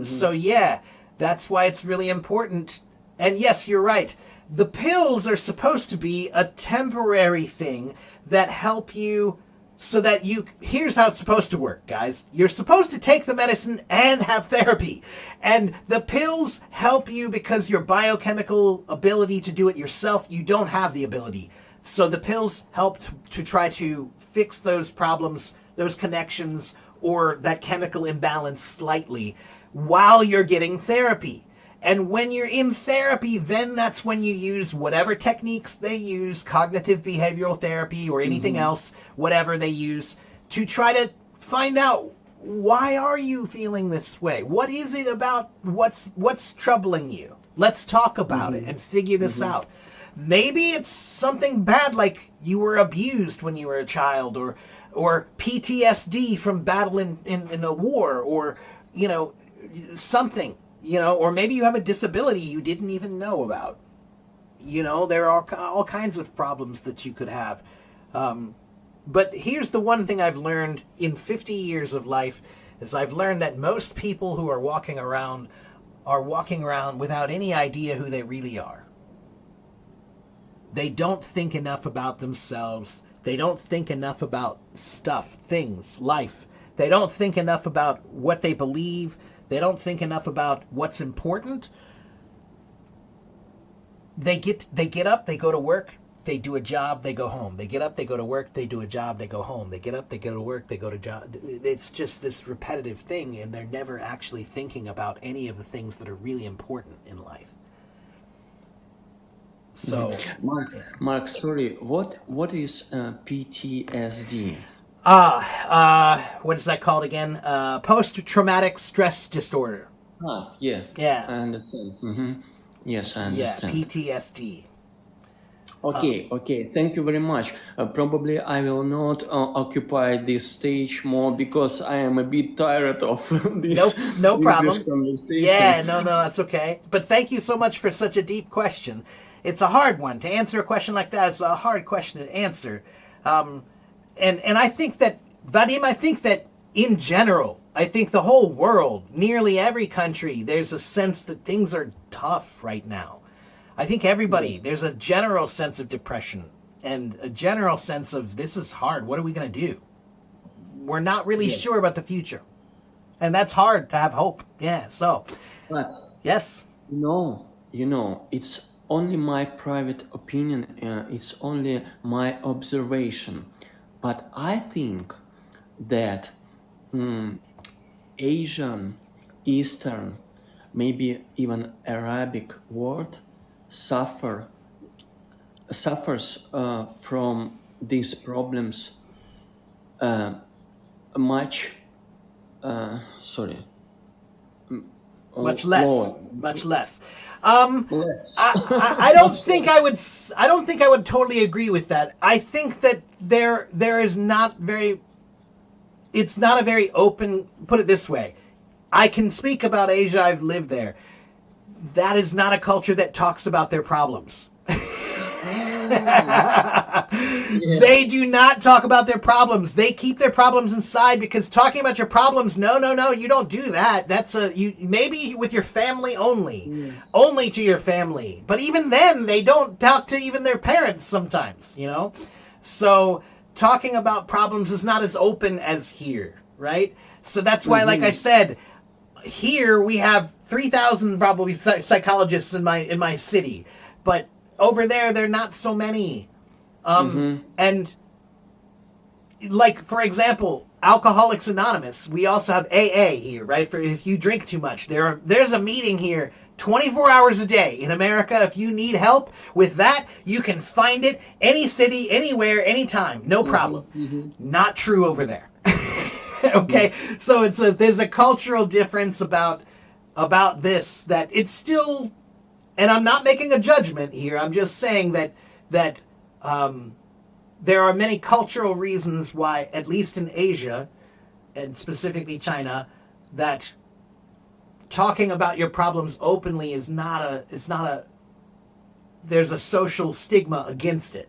So yeah, that's why it's really important. And yes, you're right. The pills are supposed to be a temporary thing that help you so that here's how it's supposed to work, guys. You're supposed to take the medicine and have therapy. And the pills help you because your biochemical ability to do it yourself, you don't have the ability. So the pills help to try to fix those problems, those connections, or that chemical imbalance slightly while you're getting therapy. And when you're in therapy, then that's when you use whatever techniques they use, cognitive behavioral therapy or anything else, whatever they use, to try to find out, why are you feeling this way? What is it about what's troubling you? Let's talk about it and figure this out. Maybe it's something bad, like you were abused when you were a child, or PTSD from battle in a war, or something. Or maybe you have a disability you didn't even know about. There are all kinds of problems that you could have. But here's the one thing I've learned in 50 years of life, is I've learned that most people who are walking around without any idea who they really are. They don't think enough about themselves. They don't think enough about stuff, things, life. They don't think enough about what they believe. They don't think enough about what's important. They get up, they go to work, they do a job, they go home. They get up, they go to work, they do a job, they go home. They get up, they go to work, they go to job. It's just this repetitive thing, and they're never actually thinking about any of the things that are really important in life. So, Mark, sorry, what is PTSD? What is that called again? Post-traumatic stress disorder. Yeah. Yeah. I understand. Yes, I understand. Yeah, PTSD. Okay. Thank you very much. Probably I will not occupy this stage more because I am a bit tired of this No English problem. conversation. Yeah, no, that's okay. But thank you so much for such a deep question. It's a hard one. To answer a question like that is a hard question to answer. And I think that, Vadim, in general, I think the whole world, nearly every country, there's a sense that things are tough right now. I think everybody, there's a general sense of depression and a general sense of, this is hard. What are we going to do? We're not really sure about the future. And that's hard to have hope. Yeah, so. But Yes. it's only my private opinion. It's only my observation. But I think that Asian, Eastern, maybe even Arabic world suffer suffers from these problems uh, much sorry Much less, lower, much less. Um, less. I don't think I would. I don't think I would totally agree with that. I think that there is not very. It's not a very open. Put it this way, I can speak about Asia. I've lived there. That is not a culture that talks about their problems. They Yes. do not talk about their problems. They keep their problems inside because talking about your problems, no, you don't do that. That's a you maybe with your family only, Mm. only to your family. But even then, they don't talk to even their parents sometimes. So talking about problems is not as open as here, right? So that's why, like I Mm-hmm. said, here we have 3,000 probably psychologists in my city, but over there they're not so many. Mm-hmm. And like for example, Alcoholics Anonymous, we also have AA here, right? For if you drink too much, there's a meeting here 24 hours a day in America. If you need help with that, you can find it any city, anywhere, anytime, no problem. Mm-hmm. Not true over there. Okay, so there's a cultural difference about this that it's still, and I'm not making a judgment here. I'm just saying that there are many cultural reasons why, at least in Asia, and specifically China, that talking about your problems openly is not a. It's not a. There's a social stigma against it.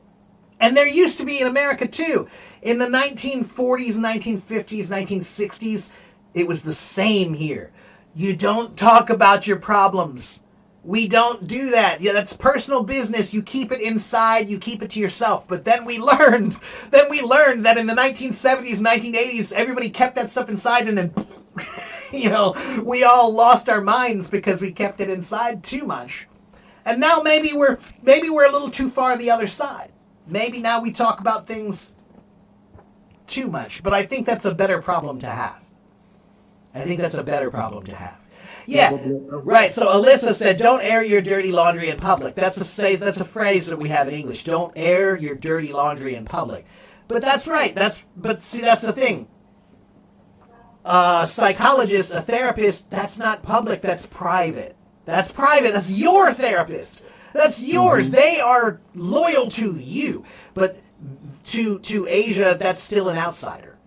And there used to be in America too. In the 1940s, 1950s, 1960s, it was the same here. You don't talk about your problems. We don't do that. Yeah, that's personal business. You keep it inside, you keep it to yourself. But then we learned that in the 1970s, 1980s, everybody kept that stuff inside and then we all lost our minds because we kept it inside too much. And now maybe we're a little too far the other side. Maybe now we talk about things too much, but I think that's a better problem to have. I think that's a better problem to have. Yeah, Probably. right. So Alyssa said, "Don't air your dirty laundry in public." That's a phrase that we have in English. Don't air your dirty laundry in public. But that's right. But see, that's the thing. A psychologist, a therapist, that's not public. That's private. That's private. That's your therapist. That's yours. Mm-hmm. They are loyal to you. But to Asia, that's still an outsider.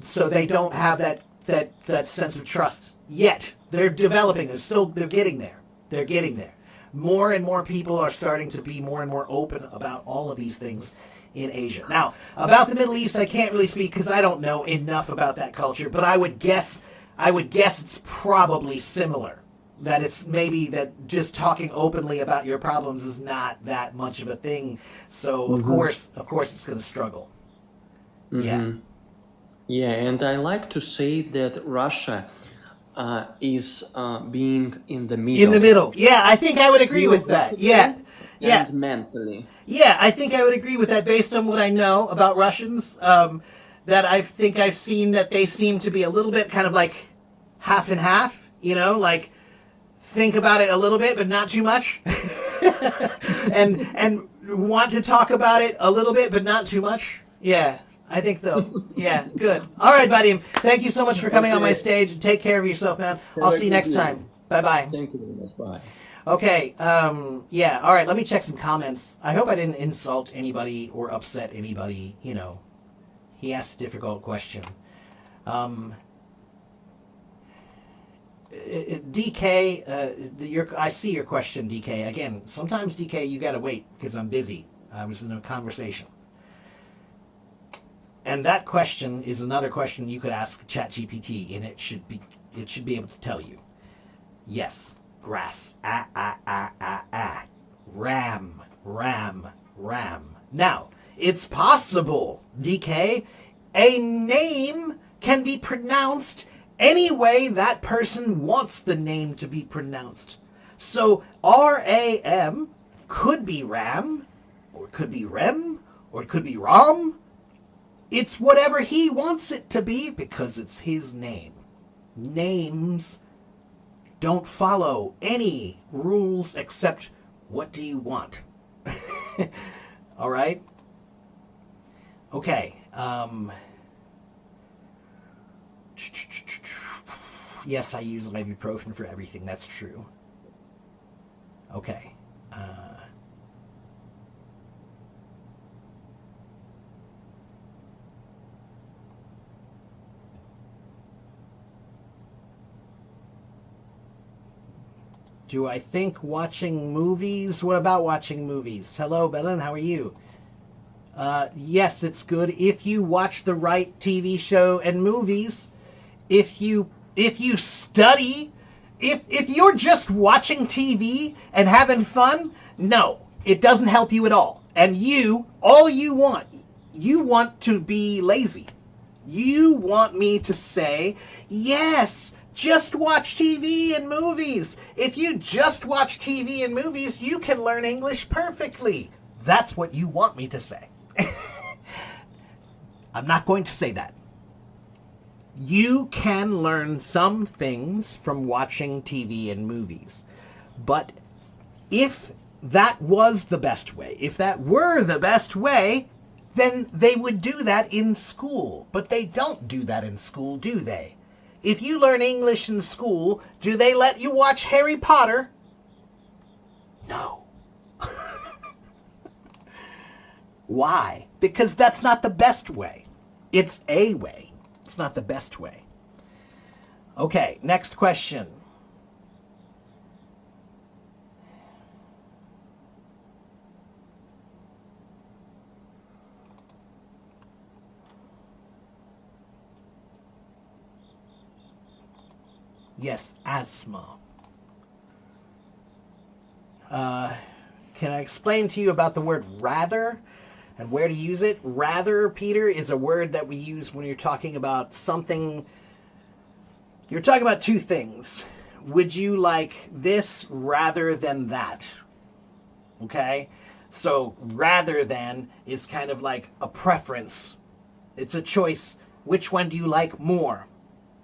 So they don't have that sense of trust yet. They're developing. They're getting there. They're getting there. More and more people are starting to be more and more open about all of these things in Asia. Now, about the Middle East, I can't really speak because I don't know enough about that culture. But I would guess it's probably similar. That it's maybe that just talking openly about your problems is not that much of a thing. So Mm-hmm. of course, it's going to struggle. Yeah. Mm-hmm. Yeah, and I like to say that Russia is being in the In the middle, middle. Yeah, I think I would agree with that. Yeah. geographically Yeah. and mentally. Yeah, I think I would agree with that based on what I know about Russians. That I think I've seen that they seem to be a little bit kind of like half and half, like think about it a little bit, but not too much. and want to talk about it a little bit, but not too much. Yeah, I think so. Yeah, good. All right, Vadim. Thank you so much for coming on my Okay, stage. Take care of yourself, man. I'll have a see you good next day. time. Bye bye. Thank you very much. Bye. Okay. Yeah. All right. Let me check some comments. I hope I didn't insult anybody or upset anybody. He asked a difficult question. Um, DK, I see your question, DK. Again, sometimes DK, you gotta wait because I'm busy. I was in a conversation, and that question is another question you could ask ChatGPT, and it should be able to tell you. Yes, grass. Ram, ram, ram. Now, it's possible, DK, a name can be pronounced any way that person wants the name to be pronounced. So RAM could be Ram, or it could be Rem, or it could be Rom. It's whatever he wants it to be because it's his name. Names don't follow any rules except what do you want. All right? Okay. Yes, I use ibuprofen for everything. That's true. Okay. Do I think watching movies? What about watching movies? Hello, Belen. How are you? Yes, it's good if you watch the right TV show and movies. If you study, if you're just watching TV and having fun, no, it doesn't help you at all. And you want to be lazy. You want me to say, yes, just watch TV and movies. If you just watch TV and movies, you can learn English perfectly. That's what you want me to say. I'm not going to say that. You can learn some things from watching TV and movies. But if that was the best way, if that were the best way, then they would do that in school. But they don't do that in school, do they? If you learn English in school, do they let you watch Harry Potter? No. Why? Because that's not the best way. It's a way. It's not the best way. Okay, next question. Yes, asthma. Can I explain to you about the word rather and where to use it? Rather, Peter, is a word that we use when you're talking about something. You're talking about two things. Would you like this rather than that? Okay? So rather than is kind of like a preference. It's a choice. Which one do you like more?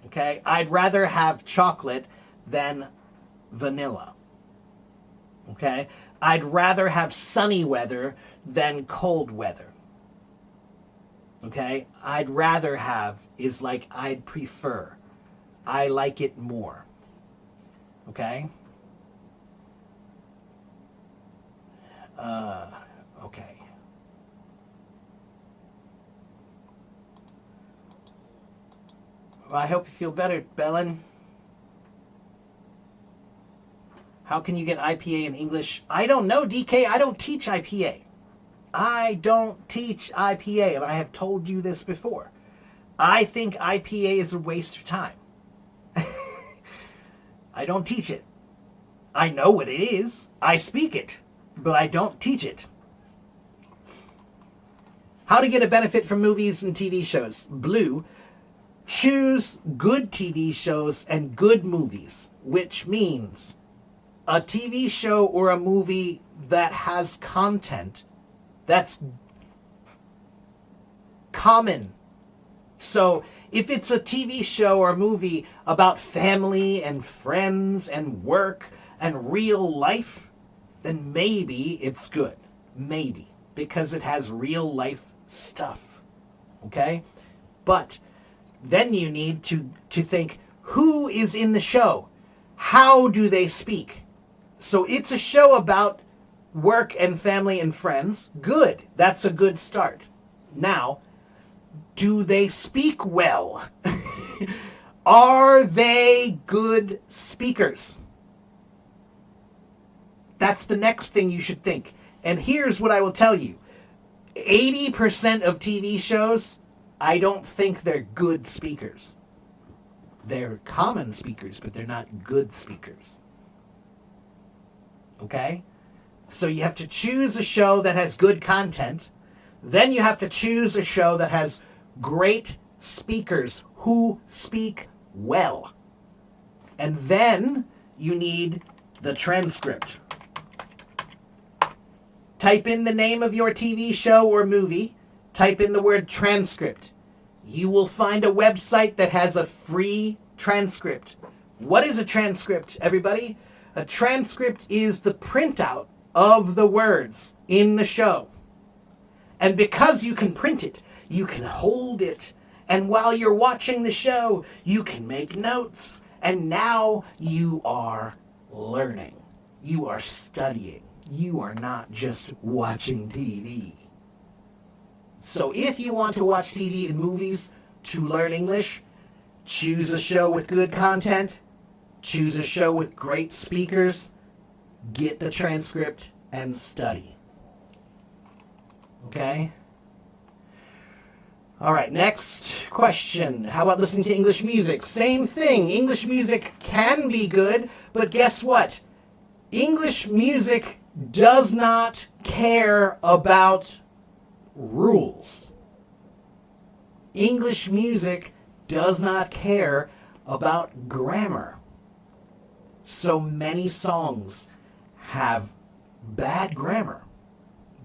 Okay? I'd rather have chocolate than vanilla. Okay? I'd rather have sunny weather than cold weather. Okay? I'd rather have is like I'd prefer. I like it more. Okay? Okay. Well, I hope you feel better, Belen. How can you get IPA in English? I don't know, DK. I don't teach IPA. I don't teach IPA, and I have told you this before. I think IPA is a waste of time. I don't teach it. I know what it is. I speak it, but I don't teach it. How to get a benefit from movies and TV shows? Blue. Choose good TV shows and good movies, which means a TV show or a movie that has content that's common. So if it's a TV show or a movie about family and friends and work and real life, then maybe it's good. Maybe. Because it has real life stuff. Okay? But then you need to think, who is in the show? How do they speak? So it's a show about work and family and friends. Good. That's a good start. Now, do they speak well? Are they good speakers? That's the next thing you should think. And here's what I will tell you. 80% of TV shows, I don't think they're good speakers. They're common speakers, but they're not good speakers. Okay? So you have to choose a show that has good content. Then you have to choose a show that has great speakers who speak well. And then you need The transcript. Type in the name of your TV show or movie. Type in the word transcript. You will find a website that has a free transcript. What is a transcript, everybody? A transcript is the printout of the words in the show. And because you can print it, you can hold it. And while you're watching the show, you can make notes. And now you are learning. You are studying. You are not just watching TV. So if you want to watch TV and movies to learn English, choose a show with good content. Choose a show with great speakers. Get the transcript and study. Okay? All right, next question. How about listening to English music? Same thing. English music can be good, but guess what? English music does not care about rules. English music does not care about grammar. So many songs have bad grammar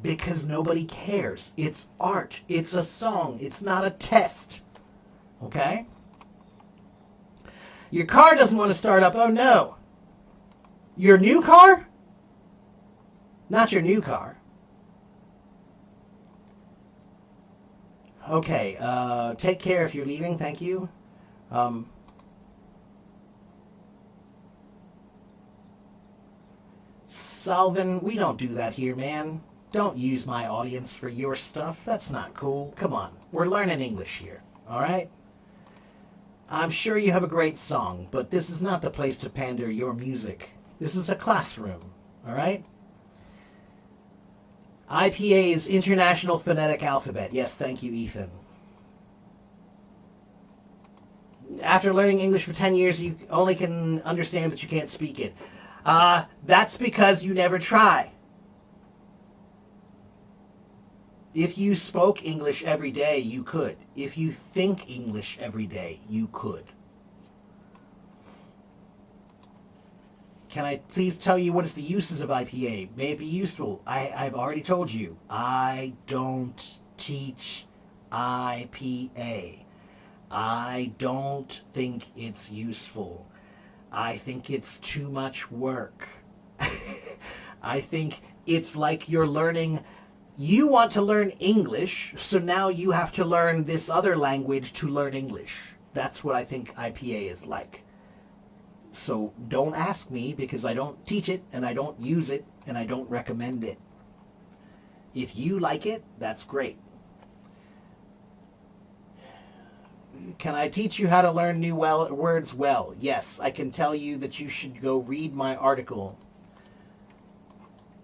because nobody cares. It's art. It's a song. It's not a test. Okay? Your car doesn't want to start up. Oh no. Your new car? Not your new car. Okay, take care if you're leaving. Thank you. Salvin, we don't do that here, man. Don't use my audience for your stuff. That's not cool. Come on. We're learning English here. All right? I'm sure you have a great song, but this is not the place to pander your music. This is a classroom. All right? IPA is International Phonetic Alphabet. Yes, thank you, Ethan. After learning English for 10 years, you only can understand, but you can't speak it. That's because you never try. If you spoke English every day, you could. If you think English every day, you could. Can I please tell you what is the uses of IPA? May it be useful. I've already told you. I don't teach IPA. I don't think it's useful. I think it's too much work. I think it's like you're learning. You want to learn English, so now you have to learn this other language to learn English. That's what I think IPA is like. So don't ask me because I don't teach it and I don't use it and I don't recommend it. If you like it, that's great. Can I teach you how to learn new words well? Yes, I can tell you that you should go read my article.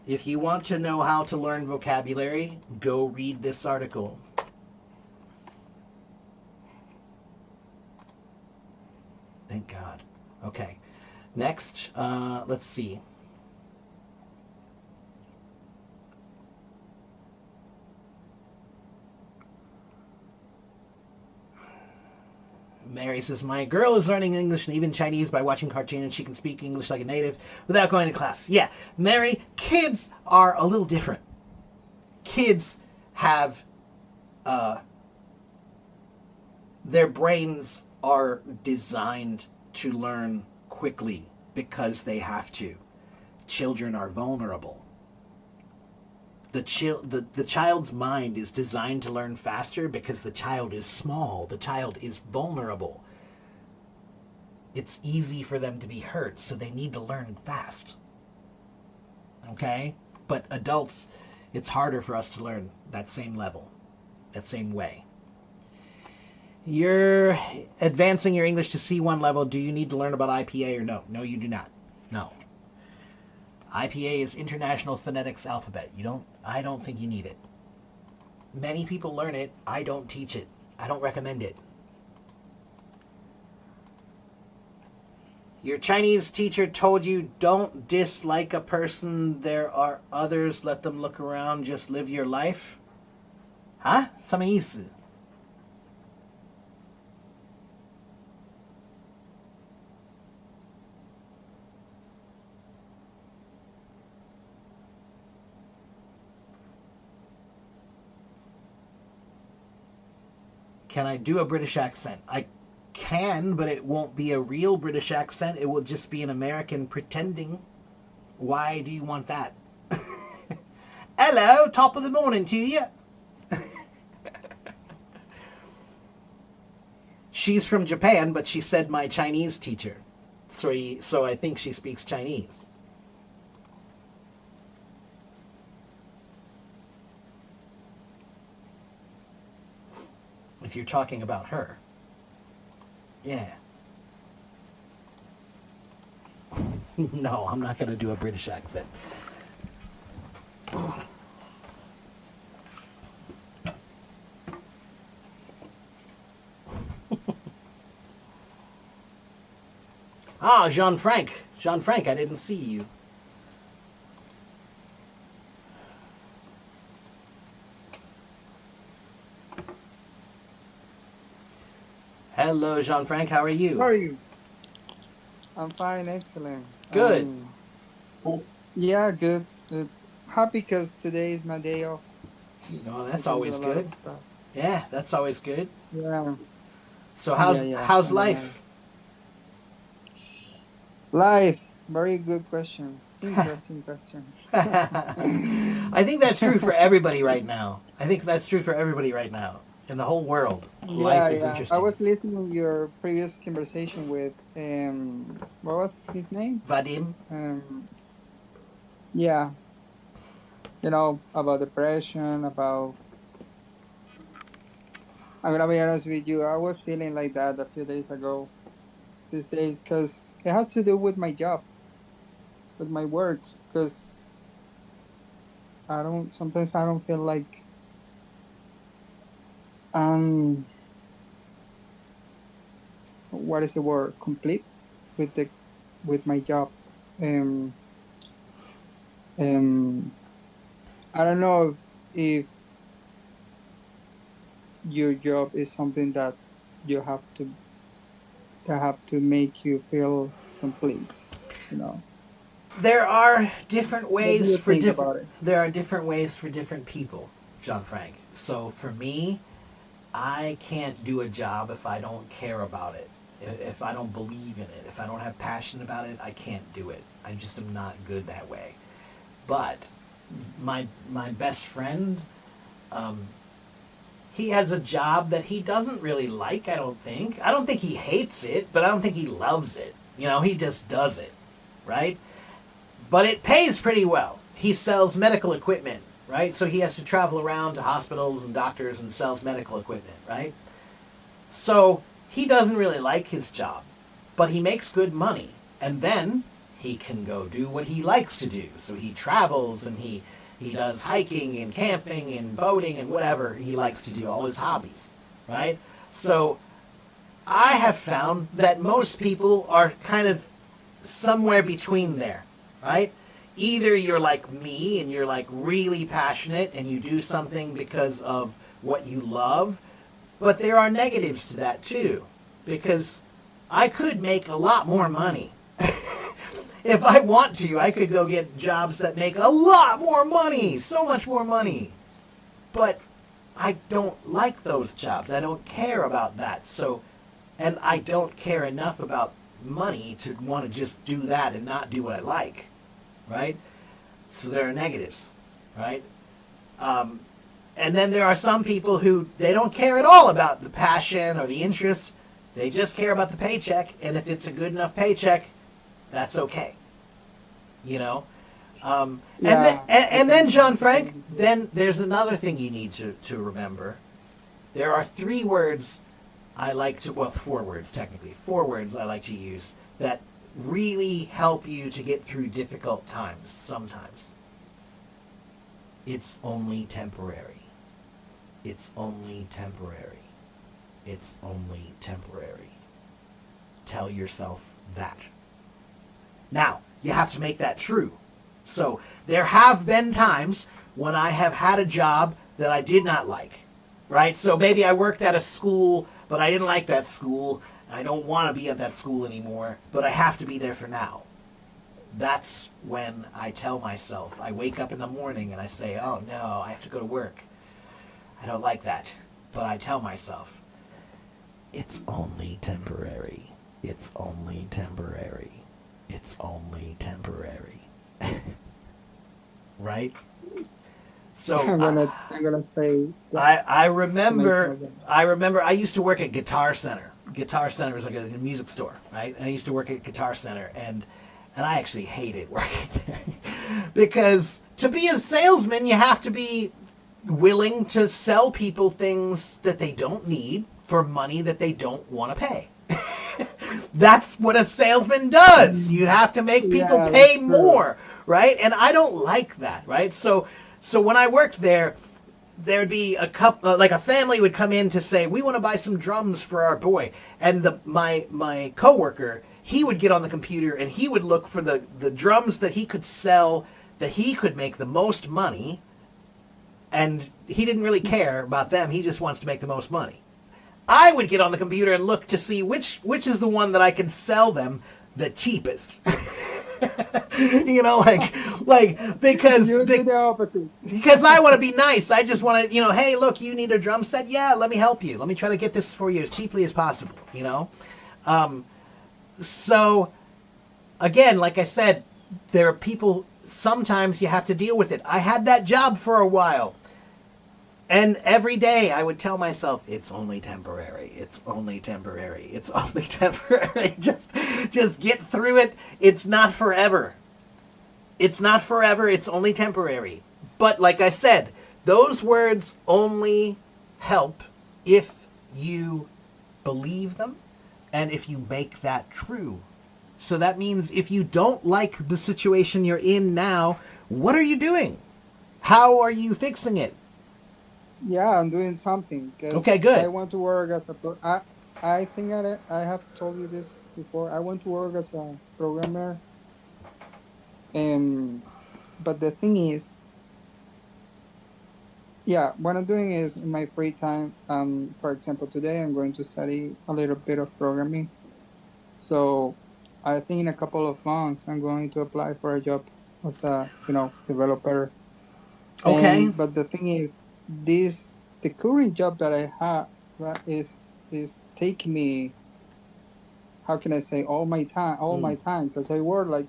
If you want to know how to learn vocabulary, go read this article. Thank God. Okay. Next, let's see. Mary says, my girl is learning English and even Chinese by watching cartoons, and she can speak English like a native without going to class. Yeah, Mary, kids are a little different. Kids have, their brains are designed to learn quickly because they have to. Children are vulnerable. The child's mind is designed to learn faster because the child is small. The child is vulnerable. It's easy for them to be hurt, so they need to learn fast. Okay? But adults, it's harder for us to learn that same level, that same way. You're advancing your English to C1 level. Do you need to learn about IPA or no? No, you do not. No. IPA is International Phonetics Alphabet. I don't think you need it. Many people learn it. I don't teach it. I don't recommend it. Your Chinese teacher told you don't dislike a person. There are others. Let them look around. Just live your life. 啊？什么意思？ Can I do a British accent? I can, but it won't be a real British accent. It will just be an American pretending. Why do you want that? Hello, top of the morning to you. She's from Japan, but she said my Chinese teacher. So I think she speaks Chinese. If you're talking about her. Yeah. No, I'm not going to do a British accent. Ah, Jean-Franc. Jean-Franc, I didn't see you. Hello, Jean-Franc. How are you? How are you? I'm fine, excellent. Good. Yeah, good. Good. Happy because today is my day off. Oh, I that's can do always a lot of good. stuff. Yeah, that's always good. Yeah, So how's yeah. how's And life? life, very good question. Interesting question. I think that's true for everybody right now. I think that's true for everybody right now in the whole world. Life is I interesting. was listening to your previous conversation with what was his name? Vadim. Yeah, about depression, about. I'm gonna be honest with you. I was feeling like that a few days ago. These days, because it had to do with my job, with my work. Because sometimes I don't feel like what is the word? Complete with my job. Um, I don't know if your job is something that you have to make you feel complete. There are different What do ways you for think different. about it? There are different ways for different people, Jean-Franc. So for me, I can't do a job if I don't care about it. If I don't believe in it, if I don't have passion about it, I can't do it. I just am not good that way. But my best friend, he has a job that he doesn't really like. I don't think. I don't think he hates it, but I don't think he loves it. He just does it, right? But it pays pretty well. He sells medical equipment, right? So he has to travel around to hospitals and doctors and sells medical equipment, right? So he doesn't really like his job, but he makes good money. And then he can go do what he likes to do. So he travels and he does hiking and camping and boating and whatever he likes to do, all his hobbies, right? So I have found that most people are kind of somewhere between there, right? Either you're like me and you're like really passionate and you do something because of what you love, but there are negatives to that too, because I could make a lot more money. If I want to, I could go get jobs that make a lot more money, so much more money. But I don't like those jobs. I don't care about that. And I don't care enough about money to want to just do that and not do what I like, right? So there are negatives, right? And then there are some people who they don't care at all about the passion or the interest. They just care about the paycheck, and if it's a good enough paycheck, that's okay. Yeah. And then Jean-Franc, then there's another thing you need to remember. There are 3 words I like to, well, 4 words technically, 4 words I like to use that really help you to get through difficult times sometimes. It's only temporary. It's only temporary. It's only temporary. Tell yourself that. Now, you have to make that true. So, there have been times when I have had a job that I did not like, right? So maybe I worked at a school, but I didn't like that school. I don't want to be at that school anymore, but I have to be there for now. That's when I tell myself, I wake up in the morning and I say, oh no, I have to go to work. I don't like that. But I tell myself, It's only temporary. It's only temporary. It's only temporary. Right? So I'm gonna say that I to my remember children. I used to work at Guitar Center. Guitar Center is like a music store, right? And I used to work at Guitar Center, and I actually hated working there because to be a salesman, you have to be willing to sell people things that they don't need for money that they don't want to pay. That's what a salesman does. You have to make people Yeah, pay that's true. more, right? And I don't like that, right? So when I worked there, there'd be a couple, like a family would come in to say, we want to buy some drums for our boy, and my coworker, he would get on the computer and he would look for the drums that he could sell, that he could make the most money, and he didn't really care about them. He just wants to make the most money. I would get on the computer and look to see which is the one that I can sell them the cheapest. You know, because You do the opposite. because I want to be nice. I just want to, hey, look, you need a drum set? Yeah, let me help you. Let me try to get this for you as cheaply as possible, So, again, like I said, there are people, sometimes you have to deal with it. I had that job for a while. And every day I would tell myself, it's only temporary. It's only temporary. It's only temporary. Just get through it. It's not forever. It's not forever. It's only temporary. But like I said, those words only help if you believe them and if you make that true. So that means if you don't like the situation you're in now, what are you doing? How are you fixing it? Yeah, I'm doing something. 'Cause Okay, good. I want to work as I think I have told you this before. I want to work as a programmer. But the thing is, yeah, what I'm doing is in my free time. For example, today I'm going to study a little bit of programming. So I think in a couple of months I'm going to apply for a job as a developer. Okay. But the thing is, the current job that I have that is taking me, how can I say, all my time, because I work like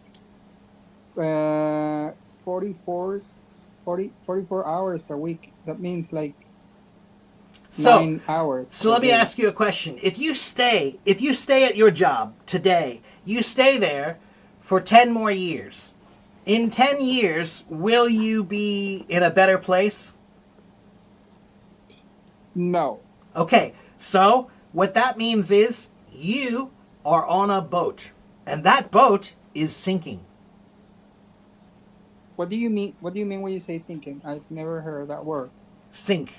44 hours a week. That means like So 9 hours. So per let me day. ask you a question. If you stay at your job today, you stay there for 10 more years. In 10 years, will you be in a better place? No. Okay, so what that means is you are on a boat, and that boat is sinking. What do you mean? What do you mean when you say sinking? I've never heard that word. Sink.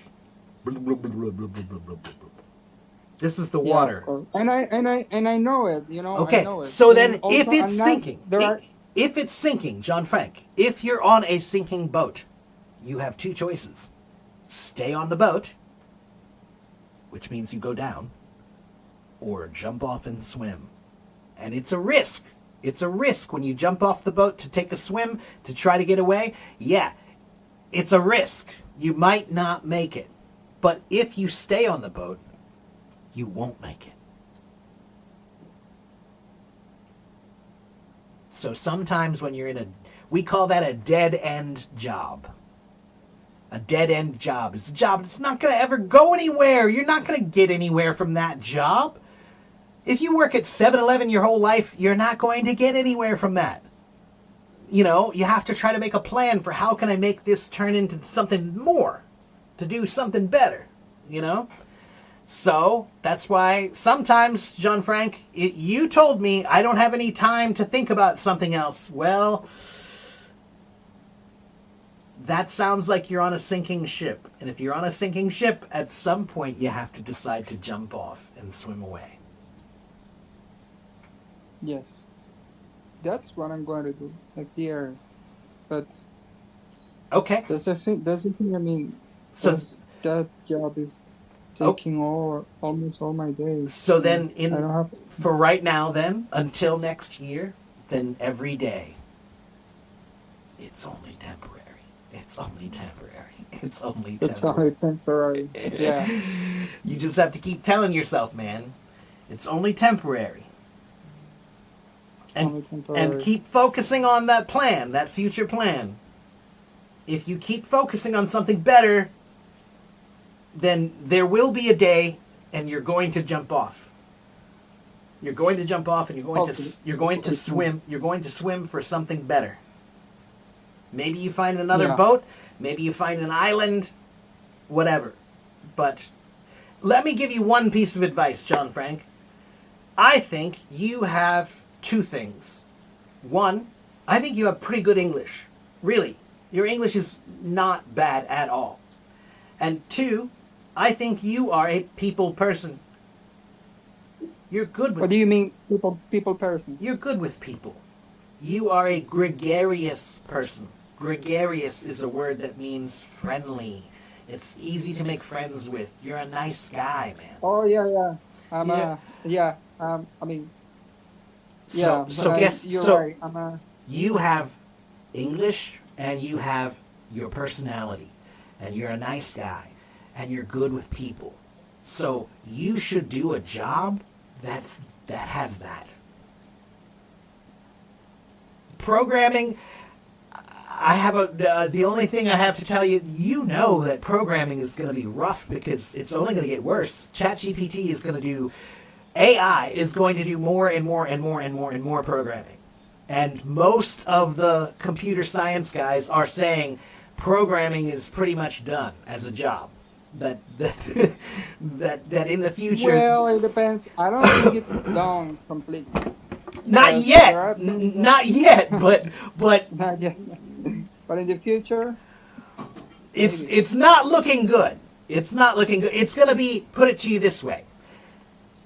This is the Yeah, water. of course. And I know it. I Okay, know it. so And then also, if it's I'm not- sinking, there are if it's sinking, John Frank, if you're on a sinking boat, you have two choices. Stay on the boat, which means you go down, or jump off and swim. And it's a risk. It's a risk when you jump off the boat to take a swim to try to get away. Yeah, it's a risk. You might not make it. But if you stay on the boat, you won't make it. So sometimes when you're we call that a dead end job. A dead end job. It's a job that's not going to ever go anywhere. You're not going to get anywhere from that job. If you work at 7-Eleven your whole life, you're not going to get anywhere from that. You have to try to make a plan for how can I make this turn into something more, to do something better, So that's why sometimes, John Frank, you told me I don't have any time to think about something else. Well, that sounds like you're on a sinking ship. And if you're on a sinking ship, at some point you have to decide to jump off and swim away. Yes, that's what I'm going to do next year. But Okay. that's the thing. That's the thing. I mean, So, that job is Oh. taking almost all my days. so then I don't have. for right now then, until next year, then every day, it's only temporary. It's only temporary. It's only It's temporary. only temporary. Yeah, You just have to keep telling yourself, man, it's only temporary. it's And only and temporary. keep focusing on that plan, that future plan. If you keep focusing on something better, then there will be a day and you're going to jump off. You're going to jump off and Hopefully. you're going to Hopefully. swim. You're going to swim for something better. Maybe you find another Yeah. boat, maybe you find an island, whatever. But let me give you one piece of advice, John Frank. I think you have two things. One, I think you have pretty good English. Really. Your English is not bad at all. And two, I think you are a people person. You're good What with do you mean, people person? you're good with people. You are a gregarious person. Gregarious is a word that means friendly. It's easy to make friends with. You're a nice guy, man. Oh yeah. I'm Yeah. yeah. I mean, So yeah. so guess You're so right. I'm a you have English and you have your personality and you're a nice guy and you're good with people. So you should do a job that has that. Programming, I have the only thing I have to tell you, you know that programming is going to be rough because it's only going to get worse. ChatGPT is going to do AI is going to do more and more and more and more and more programming. And most of the computer science guys are saying programming is pretty much done as a job. That that in the future, well. It depends. I don't think it's done completely. not Because yet, there are things that not yet, but not yet. But in the future, it's maybe. it's not looking good. It's not looking good. It's going to be, put it to you this way.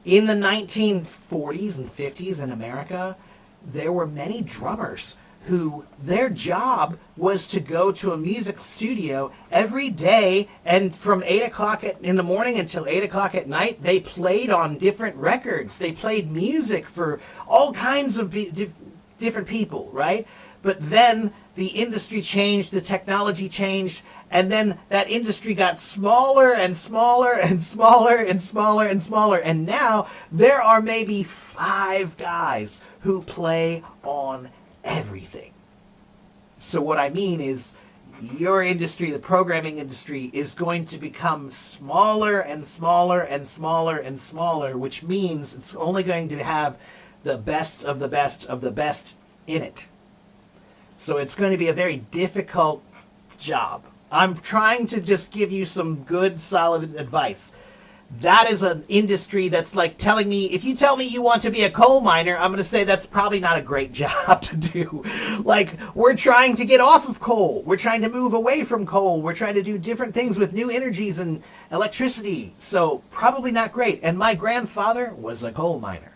In the 1940s and 50s in America, there were many drummers who their job was to go to a music studio every day, and from 8 o'clock in the morning until 8 o'clock at night, they played on different records. They played music for all kinds of different people, right? But then the industry changed, the technology changed, and then that industry got smaller and smaller and smaller and smaller and smaller. And now there are maybe 5 guys who play on everything. So what I mean is your industry, the programming industry, is going to become smaller and smaller and smaller and smaller, which means it's only going to have the best of the best of the best in it. So it's going to be a very difficult job. I'm trying to just give you some good, solid advice. That is an industry that's like telling me, if you tell me you want to be a coal miner, I'm going to say that's probably not a great job to do. Like, we're trying to get off of coal. We're trying to move away from coal. We're trying to do different things with new energies and electricity. So, probably not great. And my grandfather was a coal miner.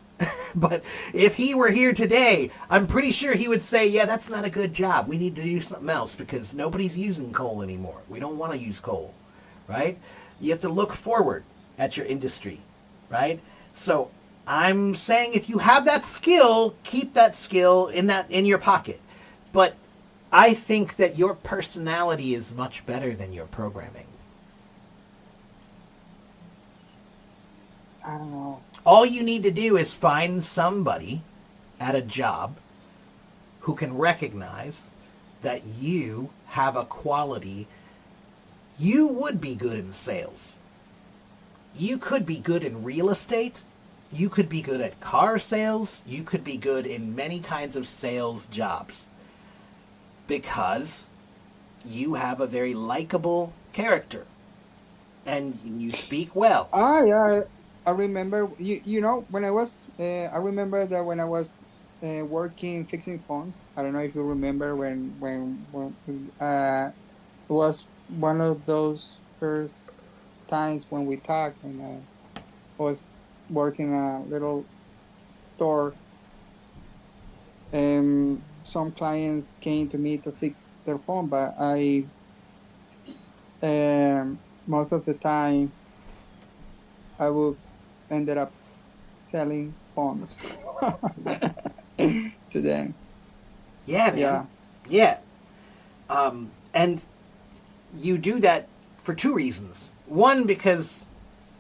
But if he were here today, I'm pretty sure he would say, yeah, that's not a good job. We need to do something else because nobody's using coal anymore. We don't want to use coal, right? You have to look forward at your industry, right? So I'm saying if you have that skill, keep that skill in your pocket. But I think that your personality is much better than your programming. I don't know. All you need to do is find somebody at a job who can recognize that you have a quality. You would be good in sales. You could be good in real estate. You could be good at car sales. You could be good in many kinds of sales jobs because you have a very likable character and you speak well. Yeah. I remember. You know when I was. I remember that when I was working fixing phones. I don't know if you remember when it was one of those first times when we talked, and I was working a little store, and some clients came to me to fix their phone, but I most of the time I would ended up selling phones to them. Yeah, man. Yeah. Yeah. And you do that for two reasons. One, because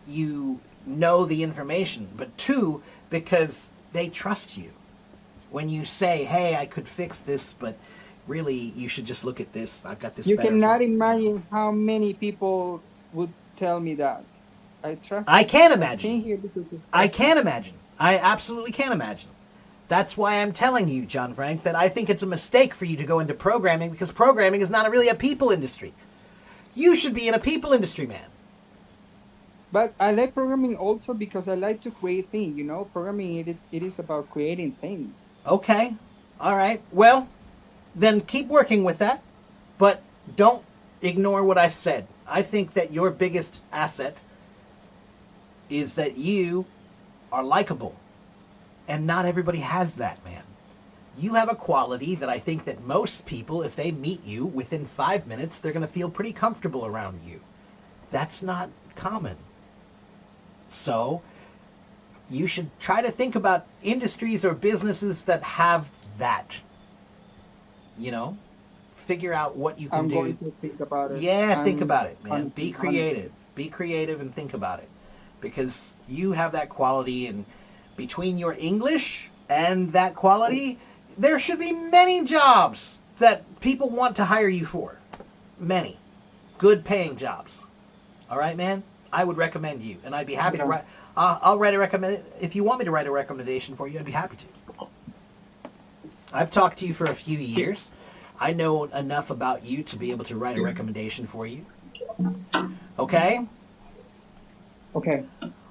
you know the information, but two, because they trust you. When you say, hey, I could fix this, but really you should just look at this. I've got this You better cannot for-" imagine how many people would tell me that. I trust I you. can't I came imagine. here because of I trust you. can't imagine. I absolutely can't imagine. That's why I'm telling you, John Frank, that I think it's a mistake for you to go into programming, because programming is not really a people industry. You should be in a people industry, man. But I like programming also because I like to create things. You know, programming it is about creating things. Okay. All right. Well, then keep working with that, but don't ignore what I said. I think that your biggest asset is that you are likable. And not everybody has that, man. You have a quality that I think that most people, if they meet you within 5 minutes, they're going to feel pretty comfortable around you. That's not common. So, you should try to think about industries or businesses that have that. You know? Figure out what you can I'm do. going to think about it. Yeah, think I'm about it, man. on- Be on- creative. Be creative and think about it. Because you have that quality, and between your English and that quality, there should be many jobs that people want to hire you for. Many. Good paying jobs. All right, man? I would recommend you, and I'd be happy to Yeah. write. I'll write a recommend. If you want me to write a recommendation for you, I'd be happy to. I've talked to you for a few years. I know enough about you to be able to write a recommendation for you. Okay? Okay.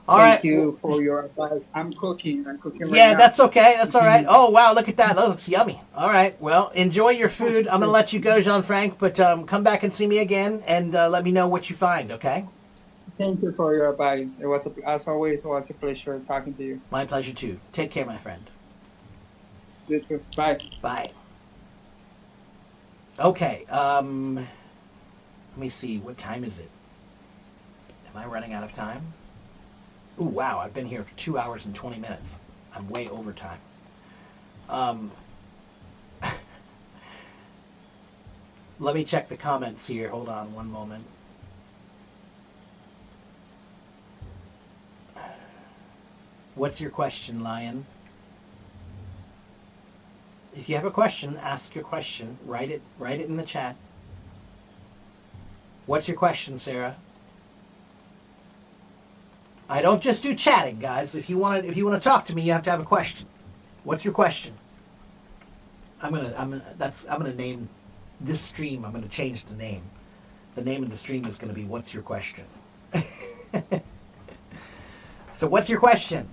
All Thank right. you for your advice. I'm cooking. I'm cooking right Yeah, now. that's okay. That's all right. Oh, wow, look at that. That looks yummy. All right. Well, enjoy your food. I'm going to let you go, Jean-Franc, but come back and see me again and let me know what you find, okay? Thank you for your advice. It was, as always, it was a pleasure talking to you. My pleasure, too. Take care, my friend. You too. Bye. Bye. Okay. Let me see. What time is it? Am I running out of time? Ooh, wow. I've been here for 2 hours and 20 minutes. I'm way over time. Let me check the comments here. Hold on one moment. What's your question, Lion? If you have a question, ask your question. Write it in the chat. What's your question, Sarah? I don't just do chatting, guys. If you want to talk to me, you have to have a question. What's your question? I'm gonna name this stream. I'm gonna change the name. The name of the stream is gonna be "What's Your Question?" So, what's your question?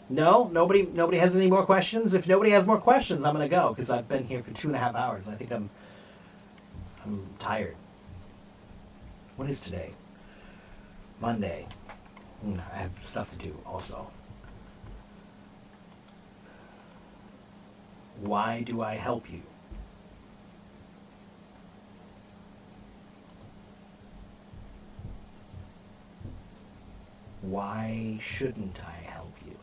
No, nobody has any more questions. If nobody has more questions, I'm gonna go because I've been here for 2.5 hours. I think I'm tired. What is today? Monday. I have stuff to do also. Why do I help you? Why shouldn't I help you?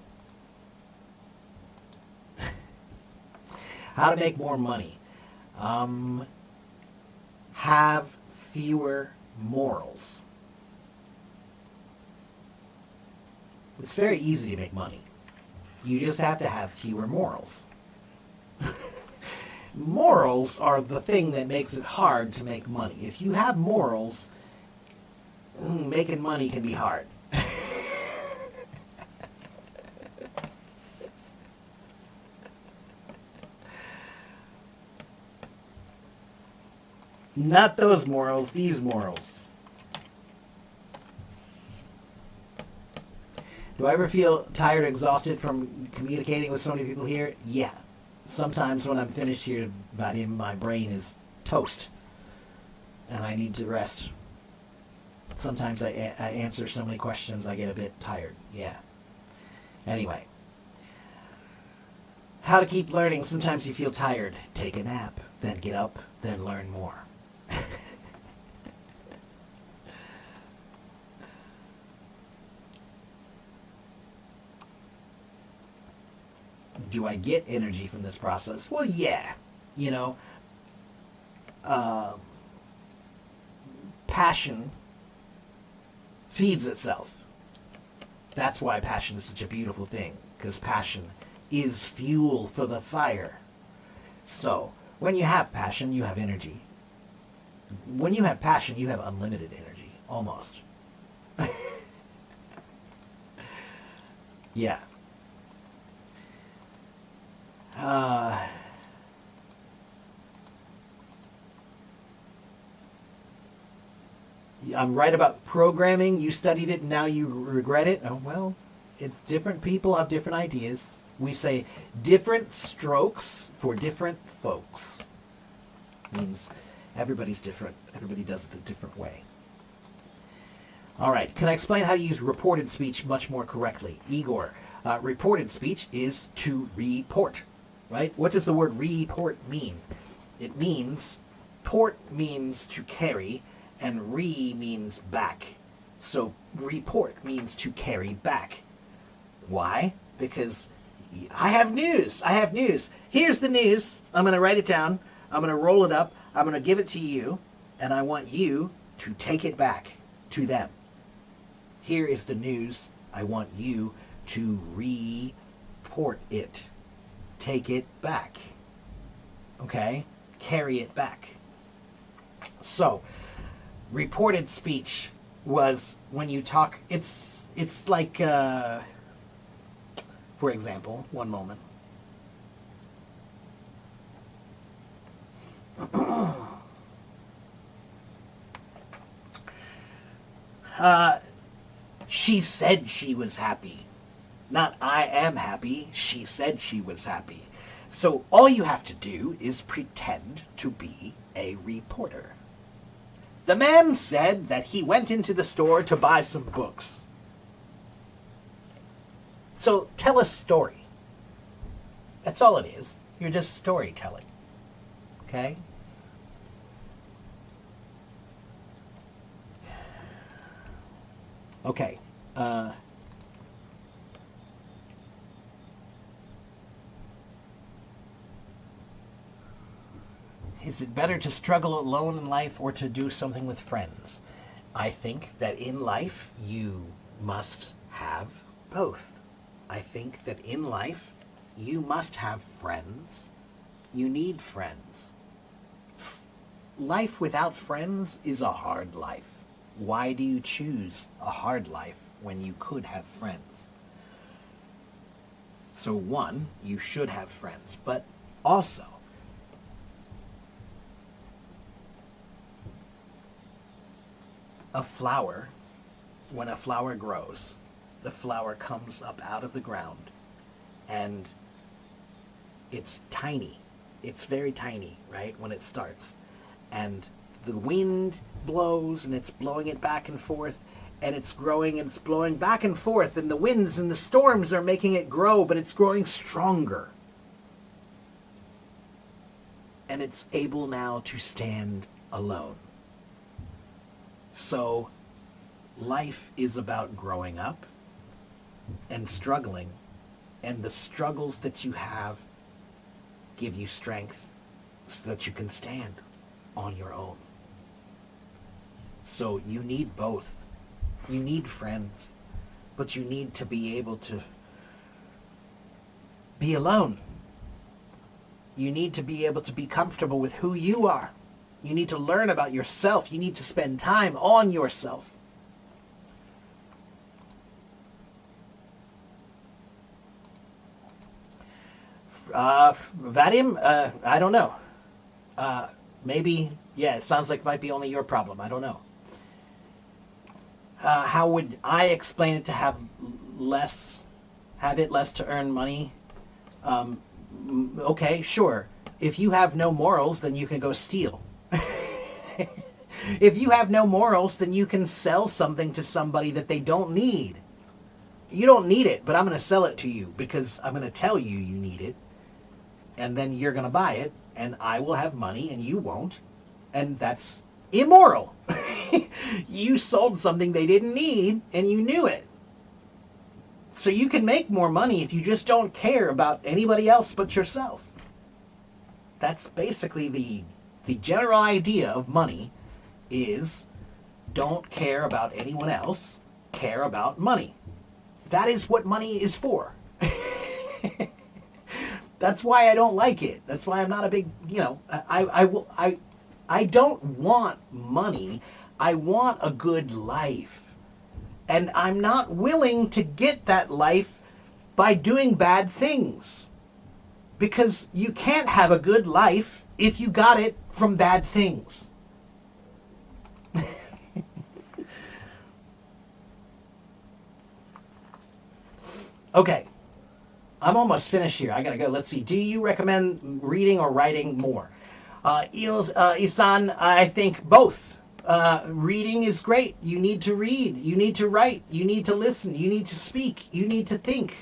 How to make more money. Have fewer morals. It's very easy to make money. You just have to have fewer morals. Morals are the thing that makes it hard to make money. If you have morals, making money can be hard. Not those morals, these morals. Do I ever feel tired or exhausted from communicating with so many people here? Yeah. Sometimes when I'm finished here, Vadim, my brain is toast. And I need to rest. Sometimes I answer so many questions, I get a bit tired. Yeah. Anyway. How to keep learning. Sometimes you feel tired. Take a nap. Then get up. Then learn more. do I get energy from this process? Well, yeah. You know, passion feeds itself. That's why passion is such a beautiful thing, because passion is fuel for the fire. So, when you have passion, you have energy. When you have passion, you have unlimited energy, almost. Yeah. I'm right about programming. You studied it and now you regret it. Oh, well, it's different people have different ideas. We say different strokes for different folks. Means everybody's different. Everybody does it a different way. All right. Can I explain how to use reported speech much more correctly? Igor, reported speech is to report, right? What does the word report mean? It means, port means to carry, and means back. So report means to carry back. Why? Because I have news. I have news. Here's the news. I'm going to write it down. I'm going to roll it up. I'm going to give it to you. And I want you to take it back to them. Here is the news. I want you to report it. Take it back. Okay? Carry it back. So, reported speech was when you talk, it's like, for example, one moment. She said she was happy. Not I am happy, she said she was happy. So all you have to do is pretend to be a reporter. The man said that he went into the store to buy some books. So tell a story. That's all it is. You're just storytelling. Okay? Okay. Is it better to struggle alone in life or to do something with friends? I think that in life you must have both. I think that in life you must have friends. You need friends. Life without friends is a hard life. Why do you choose a hard life when you could have friends? So one, you should have friends, but also, a flower, when a flower grows, the flower comes up out of the ground and it's tiny. It's very tiny, right, when it starts. And the wind blows and it's blowing it back and forth and it's growing and it's blowing back and forth and the winds and the storms are making it grow, but it's growing stronger. And it's able now to stand alone. So life is about growing up and struggling, and the struggles that you have give you strength so that you can stand on your own. So you need both. You need friends, but you need to be able to be alone. You need to be able to be comfortable with who you are. You need to learn about yourself. You need to spend time on yourself. Vadim, I don't know. Maybe, yeah, it sounds like it might be only your problem. I don't know. How would I explain it to have it less to earn money? Okay, sure. If you have no morals, then you can go steal. If you have no morals, then you can sell something to somebody that they don't need. You don't need it, but I'm going to sell it to you because I'm going to tell you you need it. And then you're going to buy it, and I will have money, and you won't. And that's immoral. You sold something they didn't need, and you knew it. So you can make more money if you just don't care about anybody else but yourself. That's basically the general idea of money is don't care about anyone else, care about money. That is what money is for. That's why I don't like it. That's why I'm not a big, I don't want money. I want a good life. And I'm not willing to get that life by doing bad things. Because you can't have a good life if you got it from bad things. Okay. I'm almost finished here. I gotta go. Let's see. Do you recommend reading or writing more? Isan, I think both. Reading is great. You need to read. You need to write. You need to listen. You need to speak. You need to think.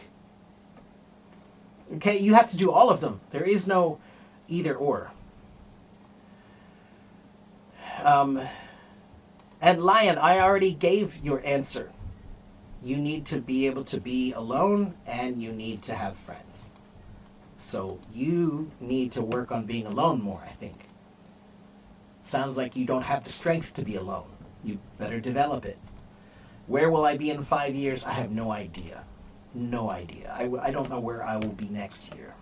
Okay, you have to do all of them. There is no either or. And Lion, I already gave your answer. You need to be able to be alone, and you need to have friends. So you need to work on being alone more, I think. Sounds like you don't have the strength to be alone. You better develop it. Where will I be in 5 years? I have no idea. No idea. I don't know where I will be next year.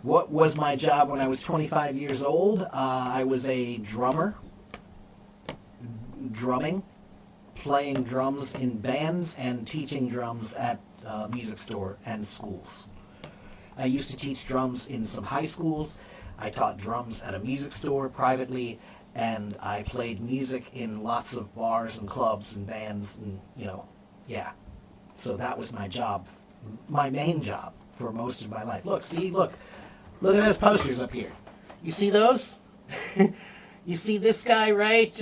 What was my job when I was 25 years old? I was a drummer. Drumming. Playing drums in bands and teaching drums at music store and schools. I used to teach drums in some high schools. I taught drums at a music store privately, and I played music in lots of bars and clubs and bands and, yeah. So that was my job, my main job for most of my life. Look at those posters up here. You see those? You see this guy right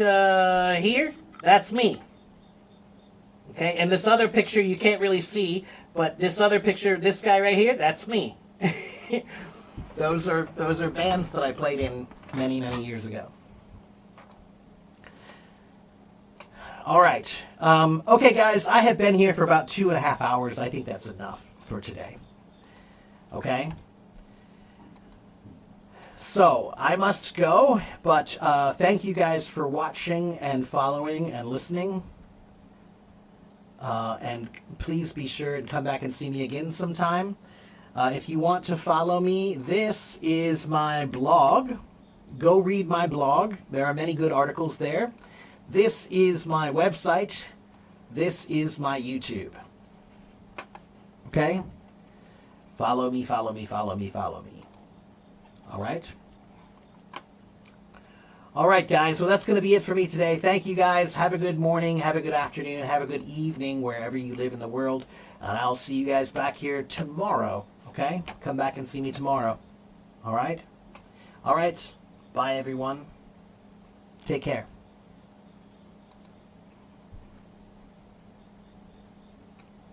here? That's me. Okay, and this other picture you can't really see, but this other picture, this guy right here, that's me. Those are bands that I played in many, many years ago. All right. Okay, guys, I have been here for about 2.5 hours. I think that's enough for today. Okay? So, I must go, but thank you guys for watching and following and listening. And please be sure and come back and see me again sometime. If you want to follow me, this is my blog. Go read my blog. There are many good articles there. This is my website. This is my YouTube. Okay? Follow me, follow me, follow me, follow me. All right? All right, guys. Well, that's going to be it for me today. Thank you, guys. Have a good morning. Have a good afternoon. Have a good evening wherever you live in the world. And I'll see you guys back here tomorrow. Okay? Come back and see me tomorrow. All right? All right. Bye, everyone. Take care.